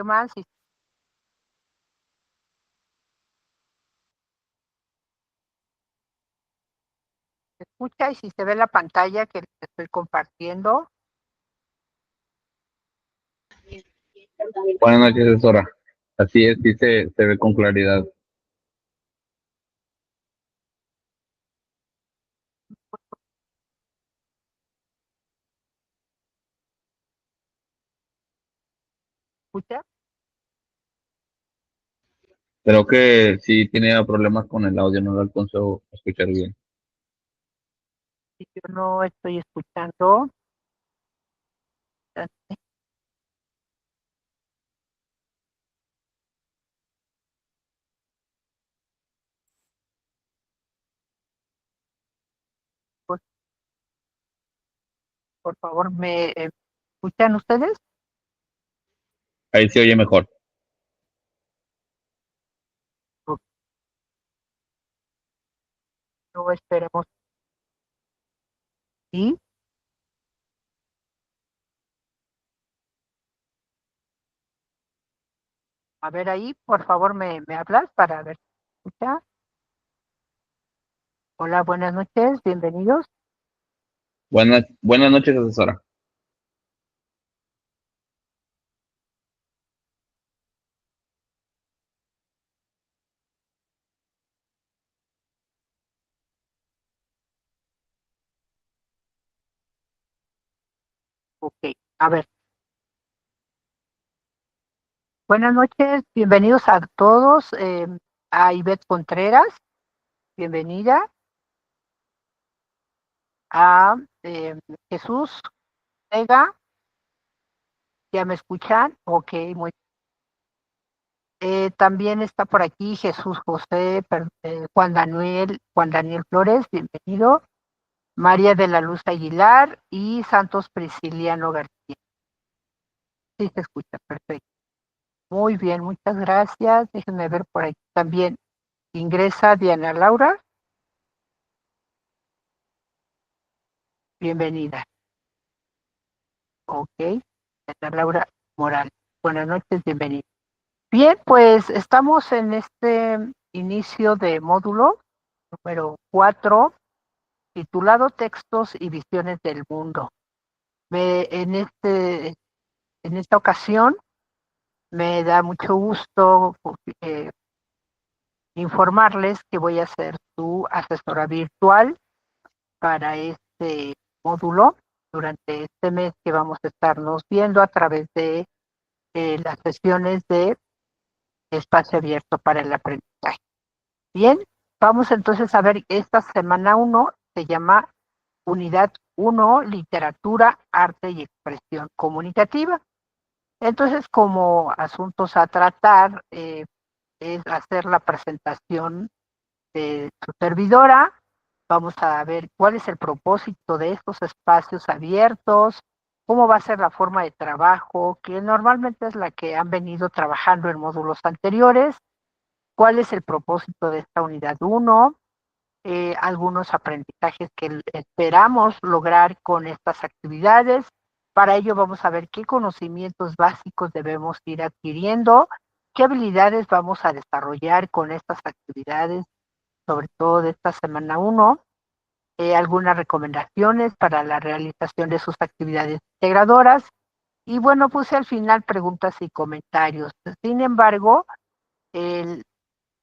¿Qué más? Si se escucha y si se ve la pantalla que les estoy compartiendo. Buenas noches, asesora. Así es, sí se ve con claridad. ¿Escucha? Creo que sí tiene problemas con el audio, no lo alcanzo a escuchar bien. Si yo no estoy escuchando, pues, por favor, ¿me escuchan ustedes? Ahí se oye mejor. No esperemos. ¿Sí? A ver ahí, por favor, ¿me hablas para ver si escucha? Hola, buenas noches, bienvenidos. Buenas noches, asesora. Ok, a ver. Buenas noches, bienvenidos a todos. A Ivette Contreras, bienvenida. A Jesús Vega, ¿ya me escuchan? Ok, muy también está por aquí Jesús José, Juan Daniel Flores, bienvenido. María de la Luz Aguilar y Santos Prisciliano García. Sí se escucha, perfecto. Muy bien, muchas gracias. Déjenme ver por aquí también. Ingresa Diana Laura, bienvenida. Ok, Diana Laura Morales. Buenas noches, bienvenida. Bien, pues estamos en este inicio de módulo número 4, titulado Textos y Visiones del Mundo. En esta ocasión me da mucho gusto eh, informarles que voy a ser su asesora virtual para este módulo durante este mes que vamos a estarnos viendo a través de las sesiones de espacio abierto para el aprendizaje. Bien, vamos entonces a ver, esta semana 1 se llama Unidad 1, Literatura, Arte y Expresión Comunicativa. Entonces, como asuntos a tratar, es hacer la presentación de su servidora. Vamos a ver cuál es el propósito de estos espacios abiertos, cómo va a ser la forma de trabajo, que normalmente es la que han venido trabajando en módulos anteriores, cuál es el propósito de esta unidad 1, algunos aprendizajes que esperamos lograr con estas actividades. Para ello vamos a ver qué conocimientos básicos debemos ir adquiriendo, qué habilidades vamos a desarrollar con estas actividades, sobre todo de esta semana 1, algunas recomendaciones para la realización de sus actividades integradoras y bueno, puse al final preguntas y comentarios. Sin embargo, el,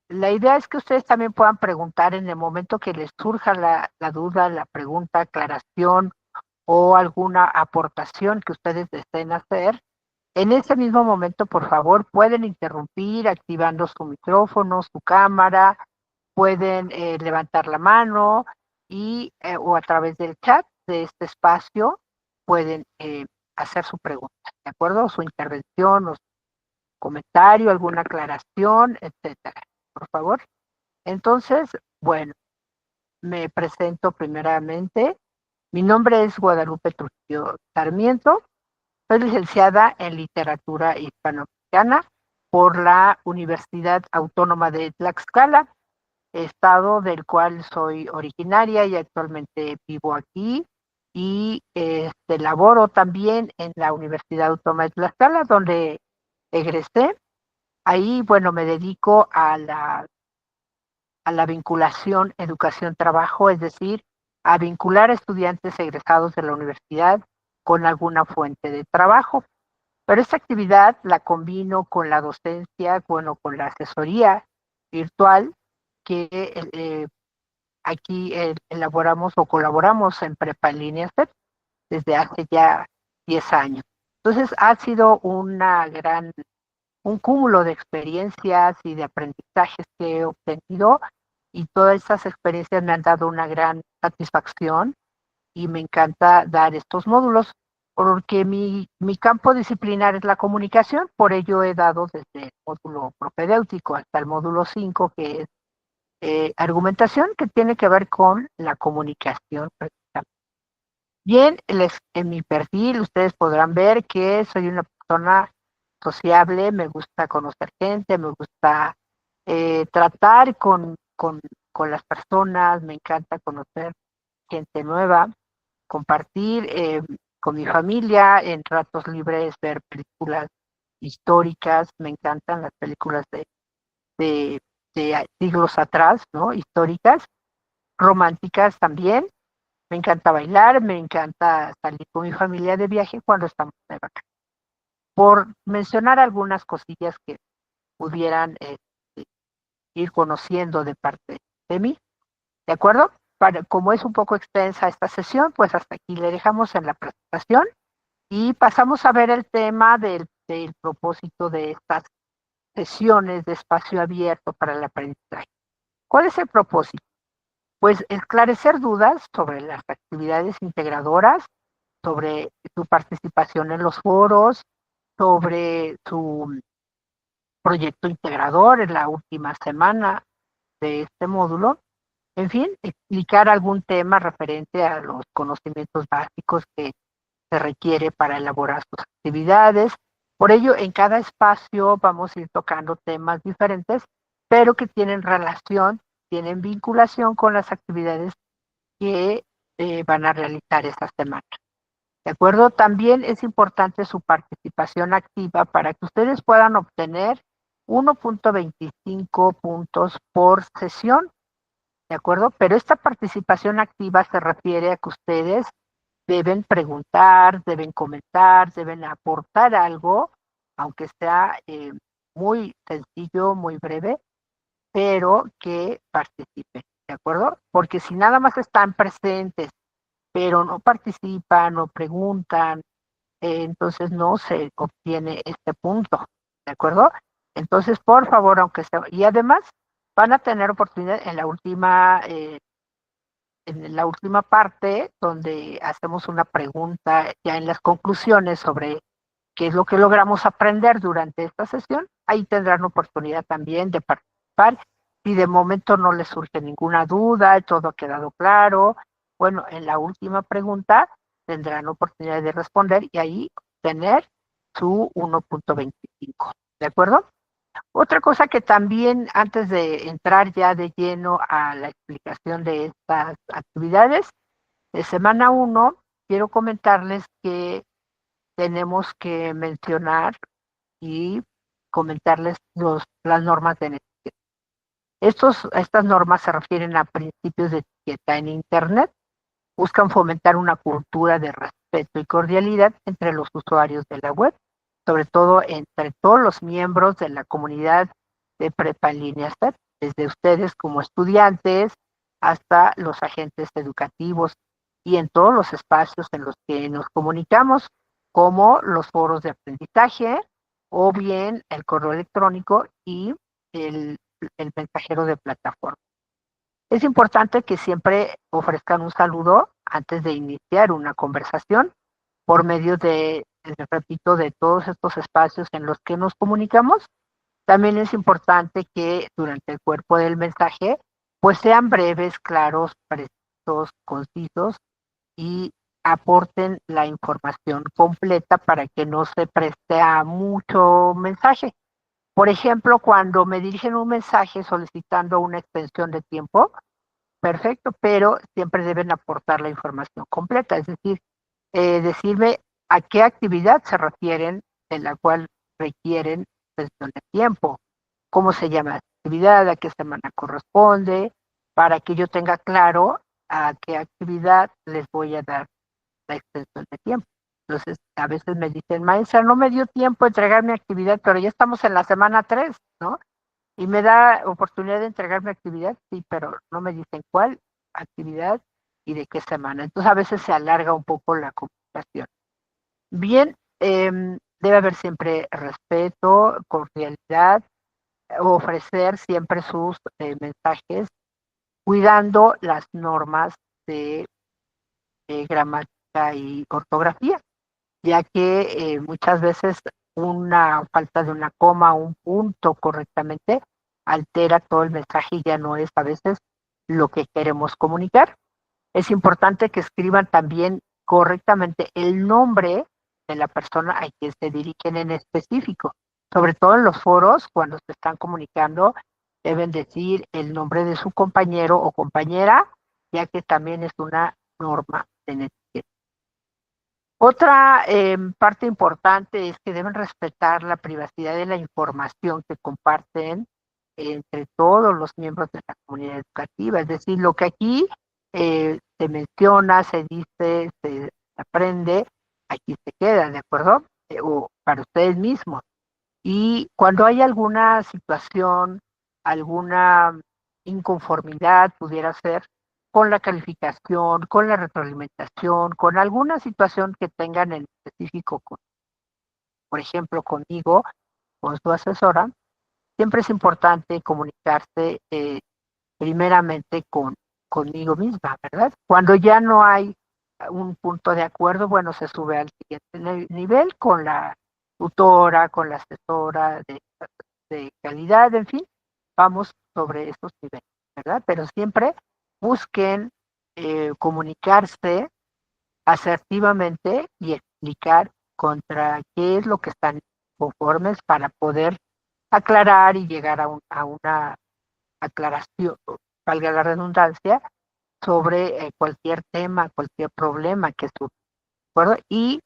la idea es que ustedes también puedan preguntar en el momento que les surja la duda, la pregunta, aclaración o alguna aportación que ustedes deseen hacer. En ese mismo momento, por favor, pueden interrumpir activando su micrófono, su cámara, pueden levantar la mano y o a través del chat de este espacio pueden hacer su pregunta, ¿de acuerdo? Su intervención o su comentario, alguna aclaración, etcétera. Por favor. Entonces, bueno, me presento primeramente. Mi nombre es Guadalupe Trujillo Sarmiento. Soy licenciada en Literatura Hispanoamericana por la Universidad Autónoma de Tlaxcala, estado del cual soy originaria y actualmente vivo aquí. Y laboro también en la Universidad Autónoma de Tlaxcala, donde egresé. Ahí, bueno, me dedico a la vinculación educación-trabajo, es decir, a vincular a estudiantes egresados de la universidad con alguna fuente de trabajo. Pero esta actividad la combino con la docencia, bueno, con la asesoría virtual que aquí elaboramos o colaboramos en Prepa en Línea SEP desde hace ya 10 años. Entonces ha sido un cúmulo de experiencias y de aprendizajes que he obtenido y todas estas experiencias me han dado una gran satisfacción y me encanta dar estos módulos porque mi campo disciplinar es la comunicación, por ello he dado desde el módulo propedéutico hasta el módulo 5 que es argumentación, que tiene que ver con la comunicación. Bien, en mi perfil ustedes podrán ver que soy una persona sociable, me gusta conocer gente, me gusta tratar con las personas, me encanta conocer gente nueva, compartir con mi familia en ratos libres, ver películas históricas, me encantan las películas de, de siglos atrás, ¿no? Históricas, románticas también. Me encanta bailar, me encanta salir con mi familia de viaje cuando estamos de vacaciones. Por mencionar algunas cosillas que pudieran ir conociendo de parte de mí, ¿de acuerdo? Como es un poco extensa esta sesión, pues hasta aquí le dejamos en la presentación y pasamos a ver el tema del propósito de estas sesiones de espacio abierto para el aprendizaje. ¿Cuál es el propósito? Pues esclarecer dudas sobre las actividades integradoras, sobre su participación en los foros, sobre su proyecto integrador en la última semana de este módulo. En fin, explicar algún tema referente a los conocimientos básicos que se requiere para elaborar sus actividades. Por ello, en cada espacio vamos a ir tocando temas diferentes, pero que tienen relación, tienen vinculación con las actividades que van a realizar esta semana. ¿De acuerdo? También es importante su participación activa para que ustedes puedan obtener 1.25 puntos por sesión. ¿De acuerdo? Pero esta participación activa se refiere a que ustedes deben preguntar, deben comentar, deben aportar algo, aunque sea muy sencillo, muy breve, pero que participen, ¿de acuerdo? Porque si nada más están presentes, pero no participan, no preguntan, entonces no se obtiene este punto, ¿de acuerdo? Entonces, por favor, aunque sea, y además van a tener oportunidad en la última parte, donde hacemos una pregunta ya en las conclusiones sobre qué es lo que logramos aprender durante esta sesión, ahí tendrán oportunidad también de participar. Si de momento no les surge ninguna duda, todo ha quedado claro, bueno, en la última pregunta tendrán oportunidad de responder y ahí tener su 1.25, ¿de acuerdo? Otra cosa que también, antes de entrar ya de lleno a la explicación de estas actividades, de semana 1, quiero comentarles que tenemos que mencionar y comentarles las normas de etiqueta. Estas normas se refieren a principios de etiqueta en Internet, buscan fomentar una cultura de respeto y cordialidad entre los usuarios de la web, sobre todo entre todos los miembros de la comunidad de Prepa en Línea SEP, desde ustedes como estudiantes hasta los agentes educativos y en todos los espacios en los que nos comunicamos, como los foros de aprendizaje o bien el correo electrónico y el, el mensajero de plataforma. Es importante que siempre ofrezcan un saludo antes de iniciar una conversación por medio repito, de todos estos espacios en los que nos comunicamos. También es importante que durante el cuerpo del mensaje, pues sean breves, claros, precisos, concisos y aporten la información completa para que no se preste a mucho mensaje. Por ejemplo, cuando me dirigen un mensaje solicitando una extensión de tiempo, perfecto, pero siempre deben aportar la información completa, es decir, decirme a qué actividad se refieren en la cual requieren extensión de tiempo. ¿Cómo se llama la actividad? ¿A qué semana corresponde? Para que yo tenga claro a qué actividad les voy a dar la extensión de tiempo. Entonces, a veces me dicen, maestra, no me dio tiempo de entregar mi actividad, pero ya estamos en la semana 3, ¿no? Y me da oportunidad de entregar mi actividad, sí, pero no me dicen cuál actividad y de qué semana. Entonces, a veces se alarga un poco la comunicación. Bien, debe haber siempre respeto, cordialidad, ofrecer siempre sus mensajes, cuidando las normas de gramática y ortografía, ya que muchas veces una falta de una coma, un punto correctamente, altera todo el mensaje y ya no es a veces lo que queremos comunicar. Es importante que escriban también correctamente el nombre de la persona a quien se dirigen en específico. Sobre todo en los foros, cuando se están comunicando, deben decir el nombre de su compañero o compañera, ya que también es una norma de etiqueta. Otra parte importante es que deben respetar la privacidad de la información que comparten entre todos los miembros de la comunidad educativa. Es decir, lo que aquí se menciona, se dice, se aprende, aquí se queda, ¿de acuerdo? O para ustedes mismos. Y cuando hay alguna situación, alguna inconformidad, pudiera ser con la calificación, con la retroalimentación, con alguna situación que tengan en específico, por ejemplo, conmigo, con su asesora, siempre es importante comunicarse primeramente conmigo misma, ¿verdad? Cuando ya no hay un punto de acuerdo, bueno, se sube al siguiente nivel con la tutora, con la asesora de calidad, en fin, vamos sobre esos niveles, ¿verdad? Pero siempre busquen comunicarse asertivamente y explicar contra qué es lo que están conformes para poder aclarar y llegar a una aclaración, valga la redundancia, sobre cualquier tema, cualquier problema que surja, ¿de acuerdo? Y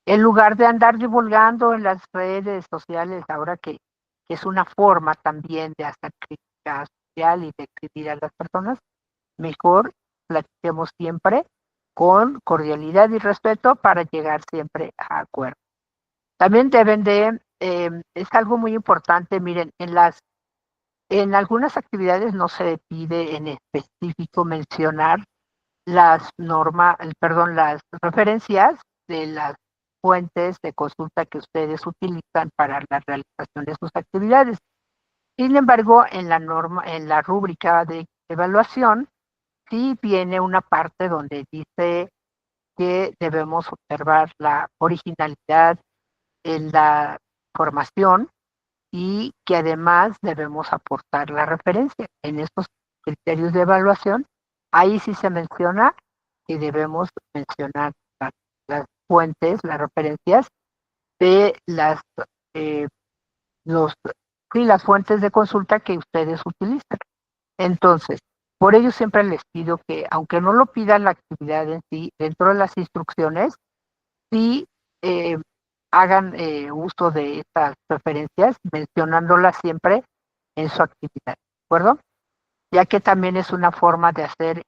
en lugar de andar divulgando en las redes sociales, ahora que es una forma también de hacer crítica social y de escribir a las personas, mejor platiquemos siempre con cordialidad y respeto para llegar siempre a acuerdo. También deben de, es algo muy importante, miren, en algunas actividades no se pide en específico mencionar las referencias de las fuentes de consulta que ustedes utilizan para la realización de sus actividades. Sin embargo, en la rúbrica de evaluación, sí viene una parte donde dice que debemos observar la originalidad en la formación y que además debemos aportar la referencia. En estos criterios de evaluación, ahí sí se menciona que debemos mencionar las fuentes, las referencias de eh, los, sí, las fuentes de consulta que ustedes utilizan. Entonces, por ello siempre les pido que, aunque no lo pida la actividad en sí, dentro de las instrucciones, sí eh, hagan uso de estas referencias, mencionándolas siempre en su actividad, ¿de acuerdo? Ya que también es una forma de hacer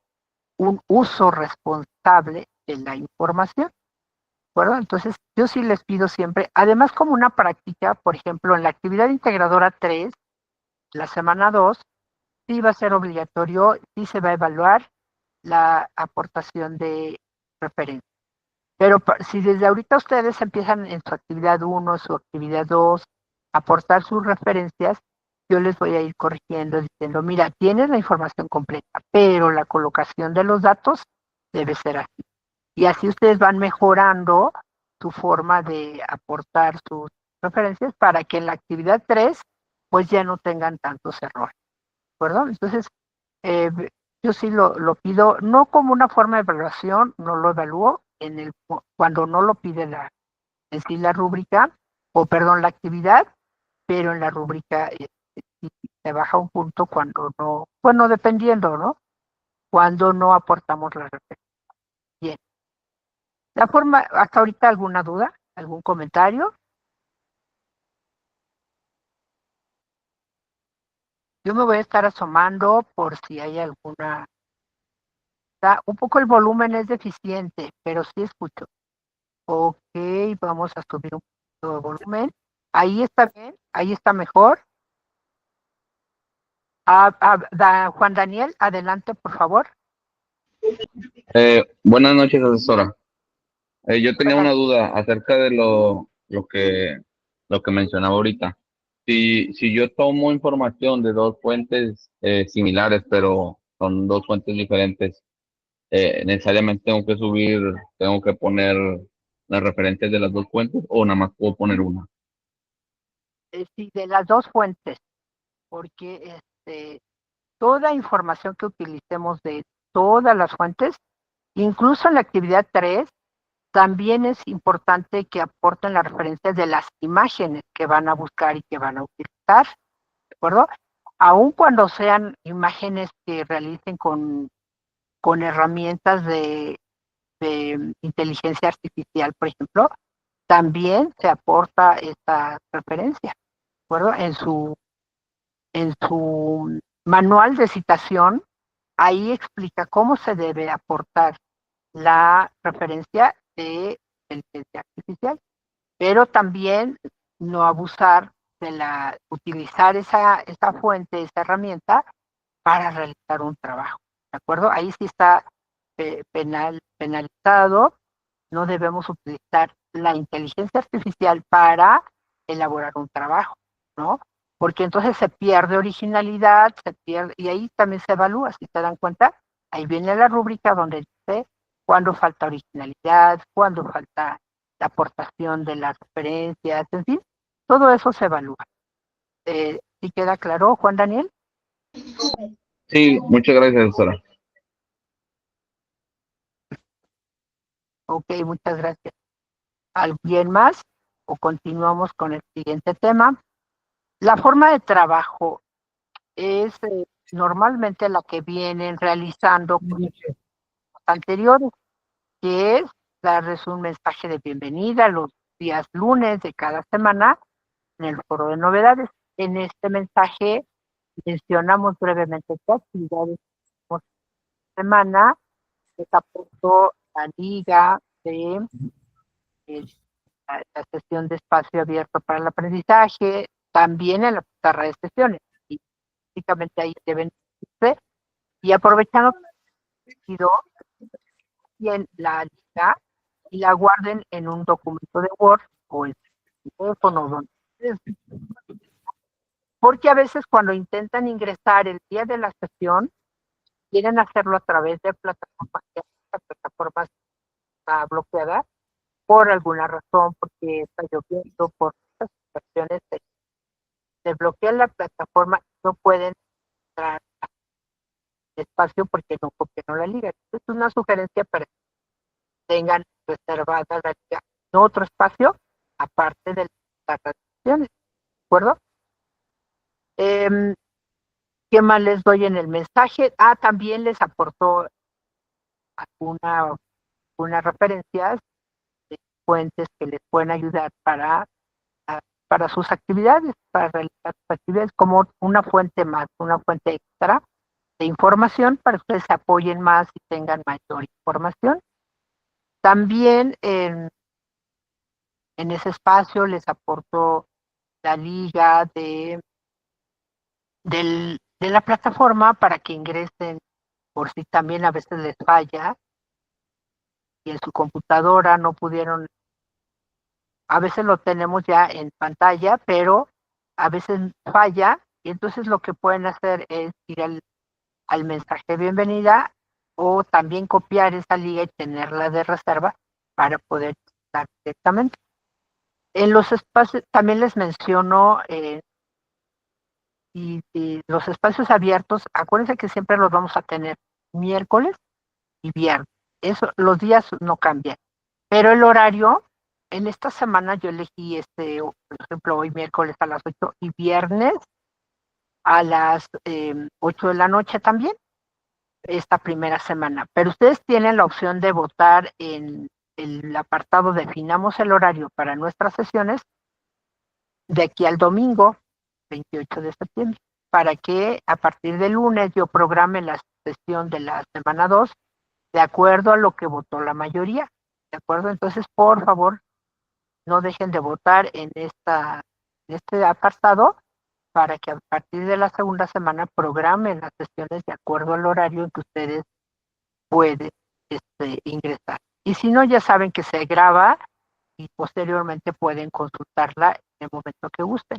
un uso responsable de la información, ¿de acuerdo? Entonces, yo sí les pido siempre, además como una práctica, por ejemplo, en la actividad integradora 3, la semana 2, sí va a ser obligatorio, sí se va a evaluar la aportación de referencia. Pero si desde ahorita ustedes empiezan en su actividad 1, su actividad 2, a aportar sus referencias, yo les voy a ir corrigiendo diciendo, mira, tienes la información completa, pero la colocación de los datos debe ser así. Y así ustedes van mejorando su forma de aportar sus referencias para que en la actividad 3 pues ya no tengan tantos errores, ¿de acuerdo? Entonces, eh, yo sí lo pido, no como una forma de evaluación, no lo evalúo cuando no lo pide en sí la rúbrica, o perdón, la actividad, pero en la rúbrica sí se baja un punto cuando no, bueno, dependiendo, ¿no? Cuando no aportamos la referencia. Bien. La forma, hasta ahorita alguna duda, algún comentario. Yo me voy a estar asomando por si hay alguna. Un poco el volumen es deficiente, pero sí escucho. Ok, vamos a subir un poquito de volumen. Ahí está bien, ahí está mejor. Juan Daniel, adelante, por favor. Buenas noches, asesora. Yo tenía una Buenas. duda acerca de lo que mencionaba ahorita. Si yo tomo información de dos fuentes similares, pero son dos fuentes diferentes, necesariamente tengo que poner las referencias de las dos fuentes o nada más puedo poner una. Sí, de las dos fuentes, porque toda información que utilicemos de todas las fuentes, incluso en la actividad 3, también es importante que aporten las referencias de las imágenes que van a buscar y que van a utilizar, ¿de acuerdo? Aun cuando sean imágenes que realicen con herramientas de inteligencia artificial, por ejemplo, también se aporta esta referencia, ¿de acuerdo? En su manual de citación, ahí explica cómo se debe aportar la referencia de inteligencia artificial, pero también no abusar de utilizar esa fuente, esa herramienta para realizar un trabajo, ¿de acuerdo? Ahí sí está penalizado. No debemos utilizar la inteligencia artificial para elaborar un trabajo, ¿no? Porque entonces se pierde originalidad, se pierde, y ahí también se evalúa, si se dan cuenta, ahí viene la rúbrica donde dice cuándo falta originalidad, cuándo falta la aportación de las referencias, en fin, todo eso se evalúa. ¿Sí queda claro, Juan Daniel? Sí, muchas gracias, asesora. Ok, muchas gracias. ¿Alguien más? ¿O continuamos con el siguiente tema? La forma de trabajo es normalmente la que vienen realizando con los anteriores, que es darles un mensaje de bienvenida los días lunes de cada semana en el foro de novedades. En este mensaje mencionamos brevemente qué actividades tenemos esta semana, les aporto la liga de la sesión de espacio abierto para el aprendizaje, también en la pizarra de sesiones. Y básicamente ahí deben ser. Y aprovechando bien la liga y la guarden en un documento de Word o en su teléfono, donde porque a veces cuando intentan ingresar el día de la sesión, quieren hacerlo a través de plataformas, que esta plataforma está bloqueada por alguna razón, porque está lloviendo, por estas situaciones, se bloquea la plataforma, no pueden entrar al espacio porque no copiaron la liga. Es una sugerencia para que tengan reservada la liga en otro espacio, aparte de las transacciones, ¿de acuerdo? ¿Qué más les doy en el mensaje? También les aportó algunas referencias de fuentes que les pueden ayudar para sus actividades, para realizar sus actividades, como una fuente más, una fuente extra de información para que ustedes se apoyen más y tengan mayor información. También en ese espacio les aporto la liga de la plataforma para que ingresen, por si también a veces les falla y en su computadora no pudieron. A veces lo tenemos ya en pantalla, pero a veces falla, y entonces lo que pueden hacer es ir al mensaje de bienvenida o también copiar esa liga y tenerla de reserva para poder estar directamente. En los espacios, también les menciono, y los espacios abiertos, acuérdense que siempre los vamos a tener miércoles y viernes. Eso, los días no cambian, pero el horario, en esta semana yo elegí por ejemplo, hoy miércoles a las 8 y viernes a las 8 de la noche también, esta primera semana. Pero ustedes tienen la opción de votar en el apartado Definamos el horario para nuestras sesiones de aquí al domingo 28 de septiembre. para que a partir del lunes yo programe la sesión de la semana 2 de acuerdo a lo que votó la mayoría. ¿De acuerdo? Entonces, por favor, no dejen de votar en este apartado para que a partir de la segunda semana programen las sesiones de acuerdo al horario en que ustedes pueden ingresar. Y si no, ya saben que se graba y posteriormente pueden consultarla en el momento que gusten.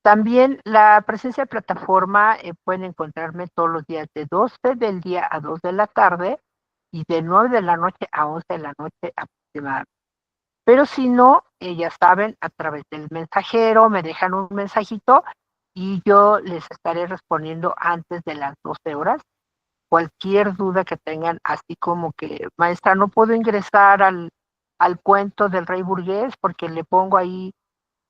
También la presencia de plataforma, pueden encontrarme todos los días de 12 del día a 2 de la tarde y de 9 de la noche a 11 de la noche aproximadamente. Pero si no, ya saben, a través del mensajero me dejan un mensajito y yo les estaré respondiendo antes de las 12 horas. Cualquier duda que tengan, así como que, maestra, no puedo ingresar al cuento del rey burgués porque le pongo ahí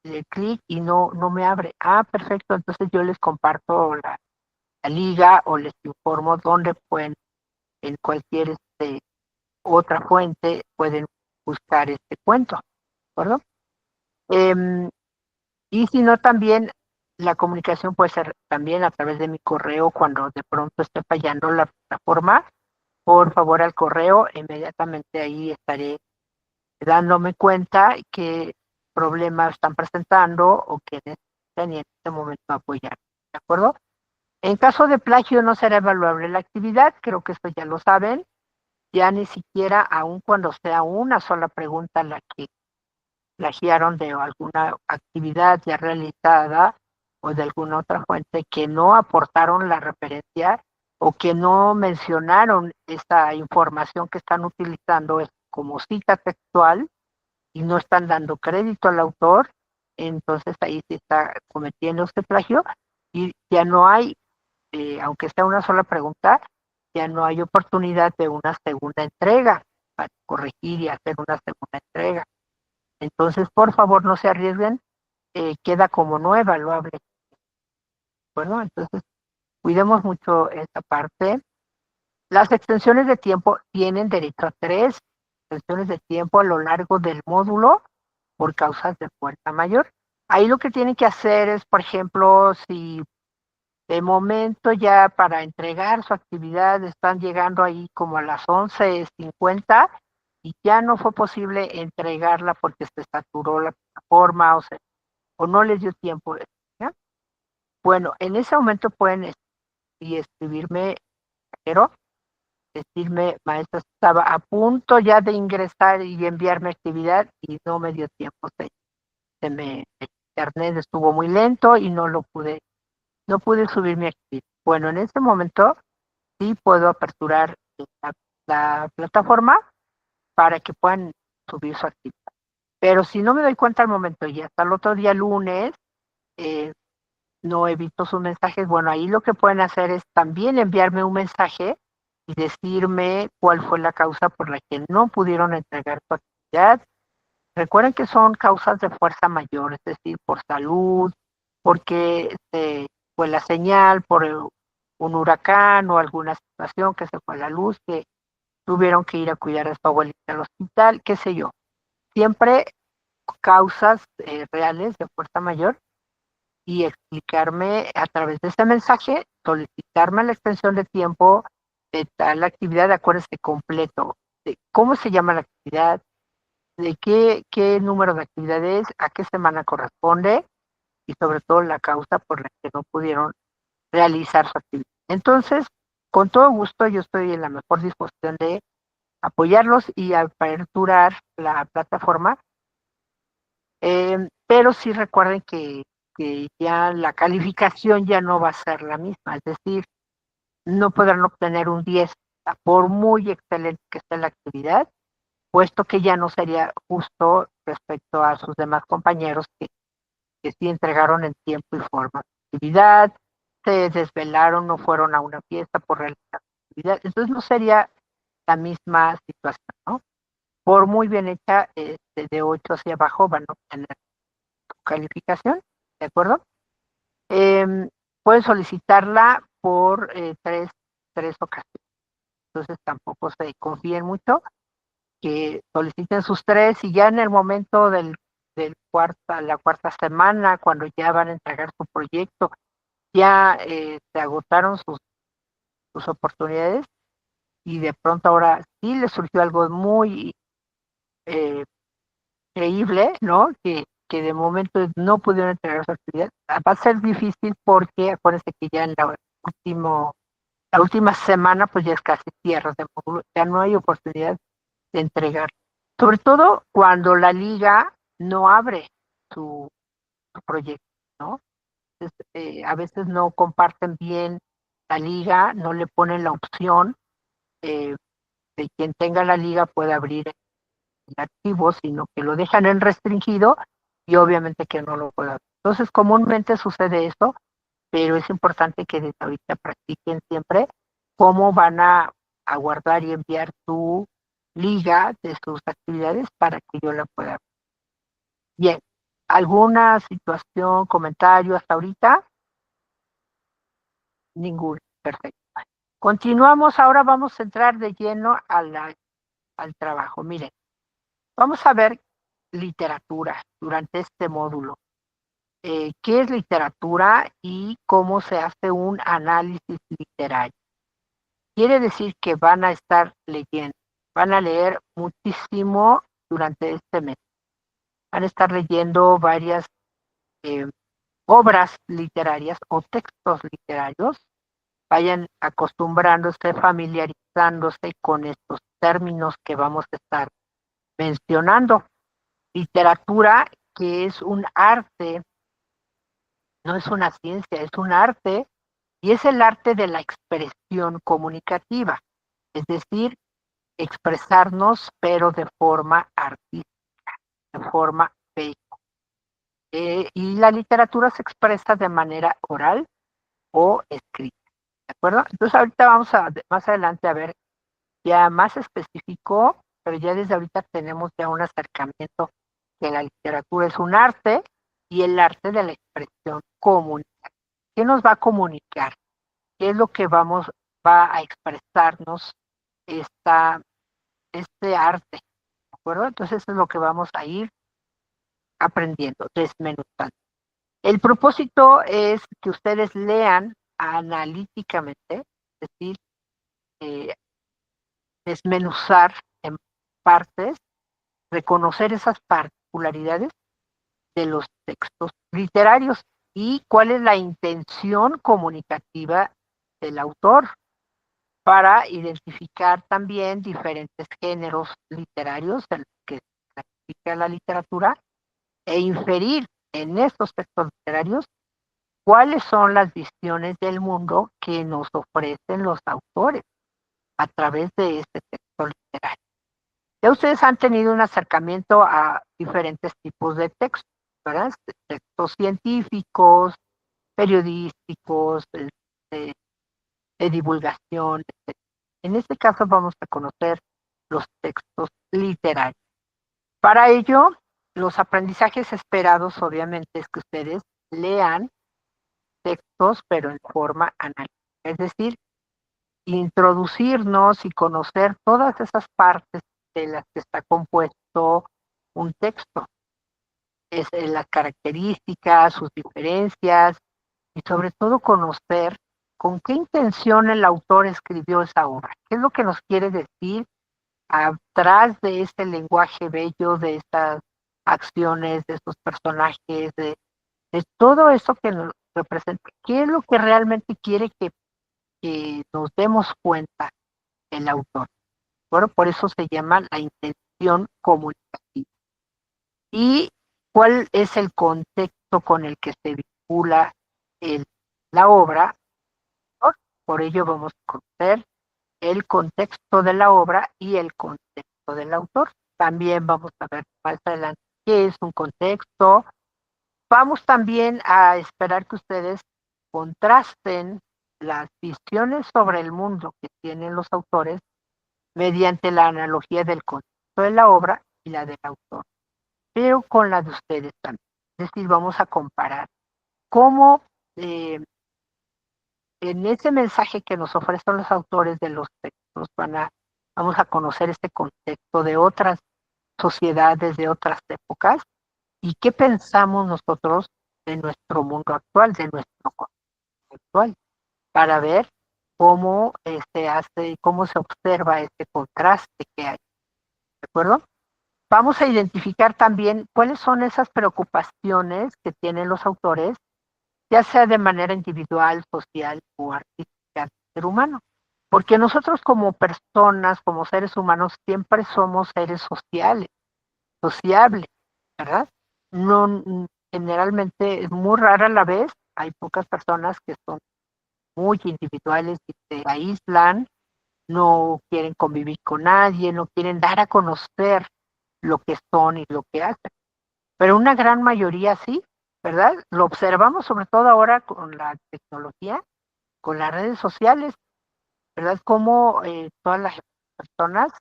el clic y no me abre. Ah, perfecto, entonces yo les comparto la liga o les informo dónde pueden, en cualquier otra fuente, pueden buscar este cuento, ¿de acuerdo? Y si no, también la comunicación puede ser también a través de mi correo cuando de pronto esté fallando la plataforma. Por favor, al correo, inmediatamente ahí estaré dándome cuenta qué problemas están presentando o que necesitan y en este momento apoyar. ¿De acuerdo? En caso de plagio no será evaluable la actividad, creo que esto ya lo saben, ya ni siquiera aun cuando sea una sola pregunta la que plagiaron de alguna actividad ya realizada o de alguna otra fuente que no aportaron la referencia o que no mencionaron esta información que están utilizando como cita textual y no están dando crédito al autor, entonces ahí se está cometiendo este plagio y ya no hay, aunque sea una sola pregunta, ya no hay oportunidad de una segunda entrega para corregir y hacer una segunda entrega. Entonces, por favor, no se arriesguen, queda como no evaluable. Bueno, entonces, cuidemos mucho esta parte. Las extensiones de tiempo tienen derecho a 3 extensiones de tiempo a lo largo del módulo por causas de fuerza mayor. Ahí lo que tienen que hacer es, por ejemplo, si de momento ya para entregar su actividad están llegando ahí como a las 11:50 y ya no fue posible entregarla porque se saturó la plataforma o no les dio tiempo. ¿Ya? Bueno, en ese momento pueden y escribirme, pero decirme, maestra, estaba a punto ya de ingresar y enviarme actividad y no me dio tiempo. El internet estuvo muy lento y no pude subir mi actividad. Bueno, en este momento sí puedo aperturar la plataforma para que puedan subir su actividad. Pero si no me doy cuenta al momento y hasta el otro día lunes, eh, no he visto sus mensajes, bueno, ahí lo que pueden hacer es también enviarme un mensaje y decirme cuál fue la causa por la que no pudieron entregar su actividad. Recuerden que son causas de fuerza mayor, es decir, por salud, porque fue la señal, por un huracán o alguna situación que se fue la luz, que tuvieron que ir a cuidar a su abuelita al hospital, qué sé yo. Siempre causas reales de fuerza mayor y explicarme a través de ese mensaje, solicitarme la extensión de tiempo de tal actividad, acuérdense completo, de cómo se llama la actividad, de qué número de actividades, a qué semana corresponde y sobre todo la causa por la que no pudieron realizar su actividad. Entonces, con todo gusto, yo estoy en la mejor disposición de apoyarlos y aperturar la plataforma, pero sí recuerden que ya la calificación ya no va a ser la misma, es decir, no podrán obtener un 10 por muy excelente que esté la actividad, puesto que ya no sería justo respecto a sus demás compañeros que sí entregaron en tiempo y forma su actividad, se desvelaron, no fueron a una fiesta por realizar su actividad, entonces no sería la misma situación, ¿no? Por muy bien hecha, de 8 hacia abajo van a obtener su calificación, ¿de acuerdo? Pueden solicitarla por tres ocasiones, entonces tampoco se confíen mucho, que soliciten sus 3 y ya en el momento la cuarta semana, cuando ya van a entregar su proyecto ya se agotaron sus oportunidades y de pronto ahora sí les surgió algo muy eh, creíble, ¿no? Que de momento no pudieron entregar su actividad. Va a ser difícil porque acuérdense que ya en la última semana pues ya es casi cierre de módulo, ya no hay oportunidad de entregar. Sobre todo cuando la liga no abre su proyecto, ¿no? Entonces, a veces no comparten bien la liga, no le ponen la opción eh, de quien tenga la liga puede abrir el archivo, sino que lo dejan en restringido y obviamente que no lo pueda. Entonces, comúnmente sucede eso, pero es importante que desde ahorita practiquen siempre cómo van a guardar y enviar tu liga de sus actividades para que yo la pueda ver. Bien, ¿alguna situación, comentario hasta ahorita? Ninguno. Perfecto. Continuamos, ahora vamos a entrar de lleno al trabajo. Miren, vamos a ver literatura durante este módulo. ¿Qué es literatura y cómo se hace un análisis literario? Quiere decir que van a estar leyendo, van a leer muchísimo durante este mes. Van a estar leyendo varias eh, obras literarias o textos literarios. Vayan acostumbrándose, familiarizándose con estos términos que vamos a estar mencionando. Literatura, que es un arte, no es una ciencia, es un arte, y es el arte de la expresión comunicativa, es decir, expresarnos, pero de forma artística, de forma bella. Y la literatura se expresa de manera oral o escrita, ¿de acuerdo? Entonces ahorita vamos a, más adelante a ver ya más específico, pero ya desde ahorita tenemos ya un acercamiento que la literatura es un arte y el arte de la expresión comunicativa. ¿Qué nos va a comunicar? ¿Qué es lo que va a expresarnos este arte? ¿De acuerdo? Entonces eso es lo que vamos a ir aprendiendo, desmenuzando. El propósito es que ustedes lean analíticamente, es decir, eh, desmenuzar en partes, reconocer esas particularidades de los textos literarios y cuál es la intención comunicativa del autor para identificar también diferentes géneros literarios en los que se clasifica la literatura e inferir en estos textos literarios cuáles son las visiones del mundo que nos ofrecen los autores a través de este texto literario. Ya ustedes han tenido un acercamiento a diferentes tipos de textos, ¿verdad? Textos científicos, periodísticos, de divulgación, etc. En este caso vamos a conocer los textos literarios. Para ello, los aprendizajes esperados obviamente es que ustedes lean textos, pero en forma analítica, es decir, introducirnos y conocer todas esas partes de las que está compuesto un texto, es las características, sus diferencias y sobre todo conocer con qué intención el autor escribió esa obra, qué es lo que nos quiere decir atrás de este lenguaje bello, de estas acciones, de estos personajes, de todo eso que nos representa, qué es lo que realmente quiere que nos demos cuenta el autor. Bueno, por eso se llama la intención comunicativa. ¿Y cuál es el contexto con el que se vincula el, la obra? ¿No? Por ello vamos a conocer el contexto de la obra y el contexto del autor. También vamos a ver más adelante qué es un contexto. Vamos también a esperar que ustedes contrasten las visiones sobre el mundo que tienen los autores mediante la analogía del contexto de la obra y la del autor, pero con la de ustedes también. Es decir, vamos a comparar cómo en ese mensaje que nos ofrecen los autores de los textos vamos a conocer este contexto de otras sociedades, de otras épocas, y qué pensamos nosotros de nuestro mundo actual, de nuestro contexto. visual, para ver cómo cómo se observa este contraste que hay, ¿de acuerdo? Vamos a identificar también cuáles son esas preocupaciones que tienen los autores, ya sea de manera individual, social o artística del ser humano. Porque nosotros como personas, como seres humanos, siempre somos seres sociales, sociables, ¿verdad? No, generalmente es muy rara la vez, hay pocas personas que son muy individuales y se aíslan, no quieren convivir con nadie, no quieren dar a conocer lo que son y lo que hacen. Pero una gran mayoría sí, ¿verdad? Lo observamos sobre todo ahora con la tecnología, con las redes sociales, ¿verdad? Cómo todas las personas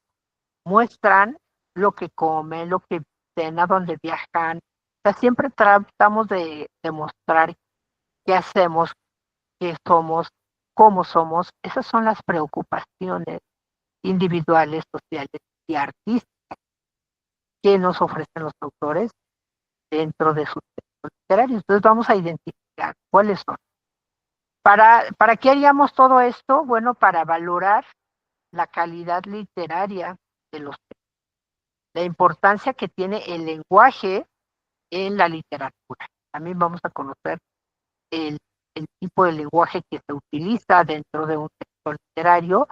muestran lo que comen, lo que cenan, dónde viajan. O sea, siempre tratamos de demostrar qué hacemos, qué somos, cómo somos. Esas son las preocupaciones individuales, sociales y artísticas que nos ofrecen los autores dentro de sus textos literarios. Entonces vamos a identificar cuáles son. ¿Para qué haríamos todo esto? Bueno, para valorar la calidad literaria de los textos, la importancia que tiene el lenguaje en la literatura. También vamos a conocer el, el tipo de lenguaje que se utiliza dentro de un texto literario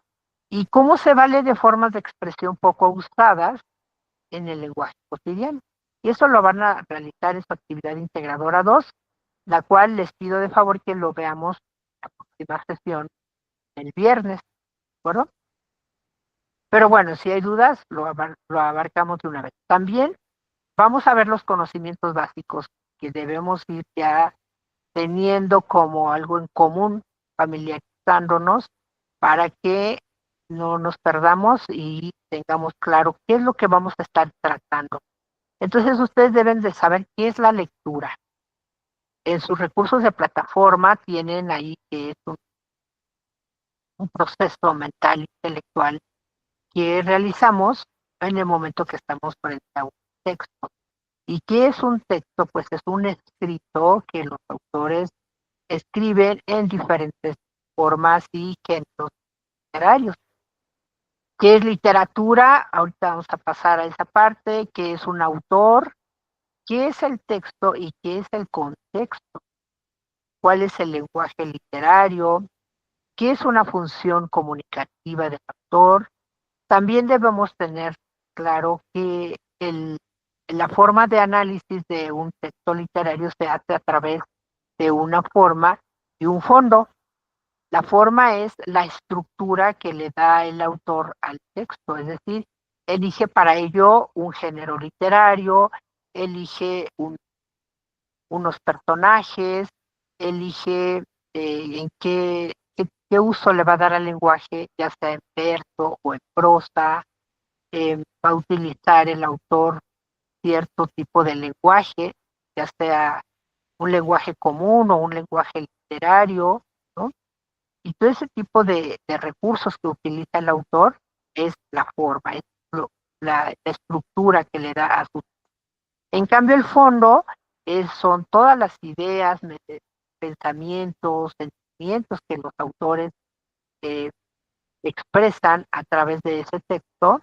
y cómo se vale de formas de expresión poco usadas en el lenguaje cotidiano. Y eso lo van a realizar en su actividad integradora 2, la cual les pido de favor que lo veamos en la próxima sesión el viernes, ¿de acuerdo? Pero bueno, si hay dudas, lo abarcamos de una vez. También vamos a ver los conocimientos básicos que debemos ir ya teniendo como algo en común, familiarizándonos, para que no nos perdamos y tengamos claro qué es lo que vamos a estar tratando. Entonces ustedes deben de saber qué es la lectura. En sus recursos de plataforma tienen ahí que es un proceso mental, intelectual, que realizamos en el momento que estamos frente a un texto. ¿Y qué es un texto? Pues es un escrito que los autores escriben en diferentes formas y géneros literarios. ¿Qué es literatura? Ahorita vamos a pasar a esa parte. ¿Qué es un autor? ¿Qué es el texto y qué es el contexto? ¿Cuál es el lenguaje literario? ¿Qué es una función comunicativa del autor? También debemos tener claro que la forma de análisis de un texto literario se hace a través de una forma y un fondo. La forma es la estructura que le da el autor al texto, es decir, elige para ello un género literario, elige unos personajes, elige en qué uso le va a dar al lenguaje, ya sea en verso o en prosa, va a utilizar el autor cierto tipo de lenguaje, ya sea un lenguaje común o un lenguaje literario, ¿no? Y todo ese tipo de recursos que utiliza el autor es la forma, es la estructura que le da a su. En cambio, el fondo son todas las ideas, pensamientos, sentimientos que los autores eh, expresan a través de ese texto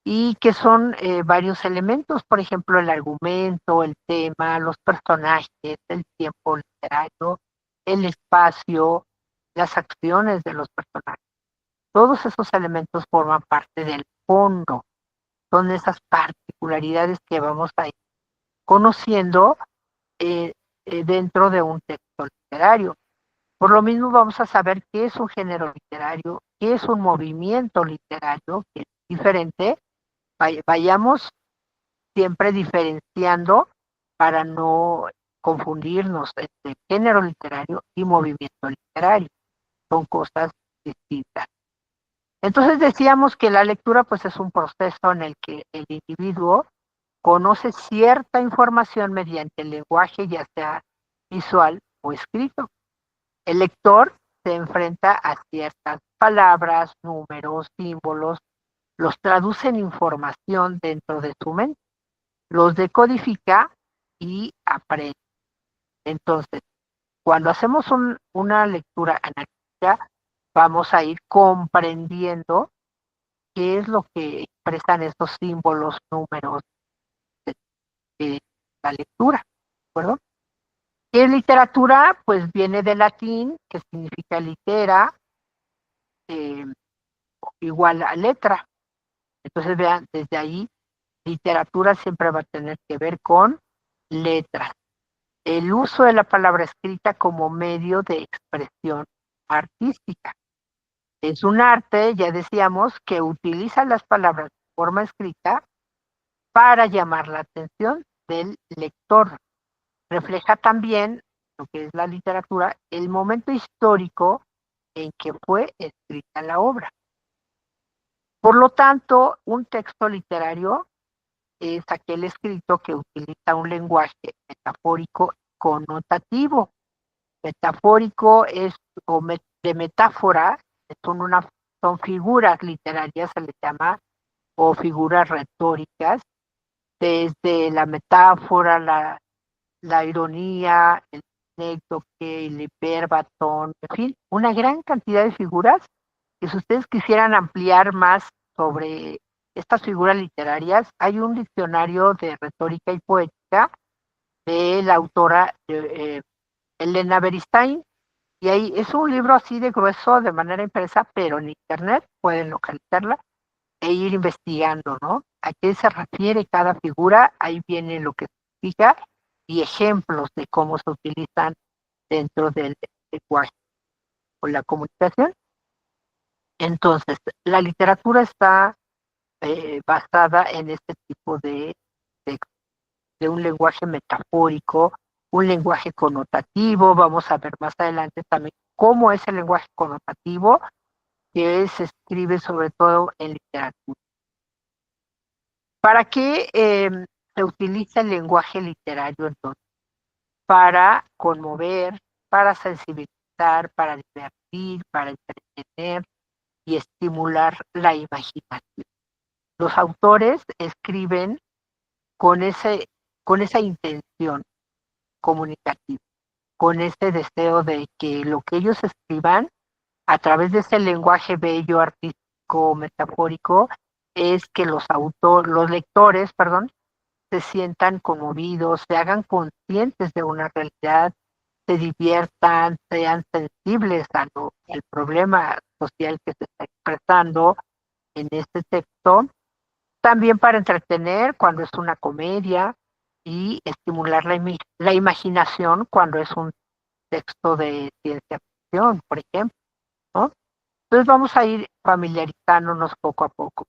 y que son varios elementos, por ejemplo, el argumento, el tema, los personajes, el tiempo literario, el espacio, las acciones de los personajes. Todos esos elementos forman parte del fondo, son esas particularidades que vamos a ir conociendo eh, dentro de un texto literario. Por lo mismo vamos a saber qué es un género literario, qué es un movimiento literario, que es diferente. Vayamos siempre diferenciando para no confundirnos entre género literario y movimiento literario. Son cosas distintas. Entonces decíamos que la lectura pues es un proceso en el que el individuo conoce cierta información mediante el lenguaje, ya sea visual o escrito. El lector se enfrenta a ciertas palabras, números, símbolos, los traduce en información dentro de su mente, los decodifica y aprende. Entonces, cuando hacemos una lectura analítica, vamos a ir comprendiendo qué es lo que expresan estos símbolos, números de la lectura, ¿de acuerdo? ¿Qué es literatura? Pues viene del latín, que significa litera, eh, igual a letra. Entonces, vean, desde ahí, literatura siempre va a tener que ver con letras. El uso de la palabra escrita como medio de expresión artística. Es un arte, ya decíamos, que utiliza las palabras de forma escrita para llamar la atención del lector. Refleja también lo que es la literatura, el momento histórico en que fue escrita la obra. Por lo tanto, un texto literario es aquel escrito que utiliza un lenguaje metafórico connotativo. Metafórico es de metáfora, son figuras literarias, se les llama, o figuras retóricas, desde la metáfora, la ironía, el anécdote, el hiperbatón, en fin, una gran cantidad de figuras que si ustedes quisieran ampliar más sobre estas figuras literarias, hay un diccionario de retórica y poética de la autora Elena Beristain, y ahí es un libro así de grueso, de manera impresa, pero en internet pueden localizarla e ir investigando, ¿no? ¿A qué se refiere cada figura? Ahí viene lo que significa y ejemplos de cómo se utilizan dentro del lenguaje o la comunicación. Entonces, la literatura está basada en este tipo de un lenguaje metafórico, un lenguaje connotativo. Vamos a ver más adelante también cómo es el lenguaje connotativo que se escribe sobre todo en literatura. ¿Para qué se utiliza el lenguaje literario entonces? Para conmover, para sensibilizar, para divertir, para entretener y estimular la imaginación. Los autores escriben con, con esa intención comunicativa, con ese deseo de que lo que ellos escriban a través de ese lenguaje bello, artístico, metafórico, es que los lectores, perdón, se sientan conmovidos, se hagan conscientes de una realidad, se diviertan, sean sensibles al problema social que se está expresando en este texto, también para entretener cuando es una comedia y estimular la imaginación cuando es un texto de ciencia ficción, por ejemplo, ¿no? Entonces vamos a ir familiarizándonos poco a poco.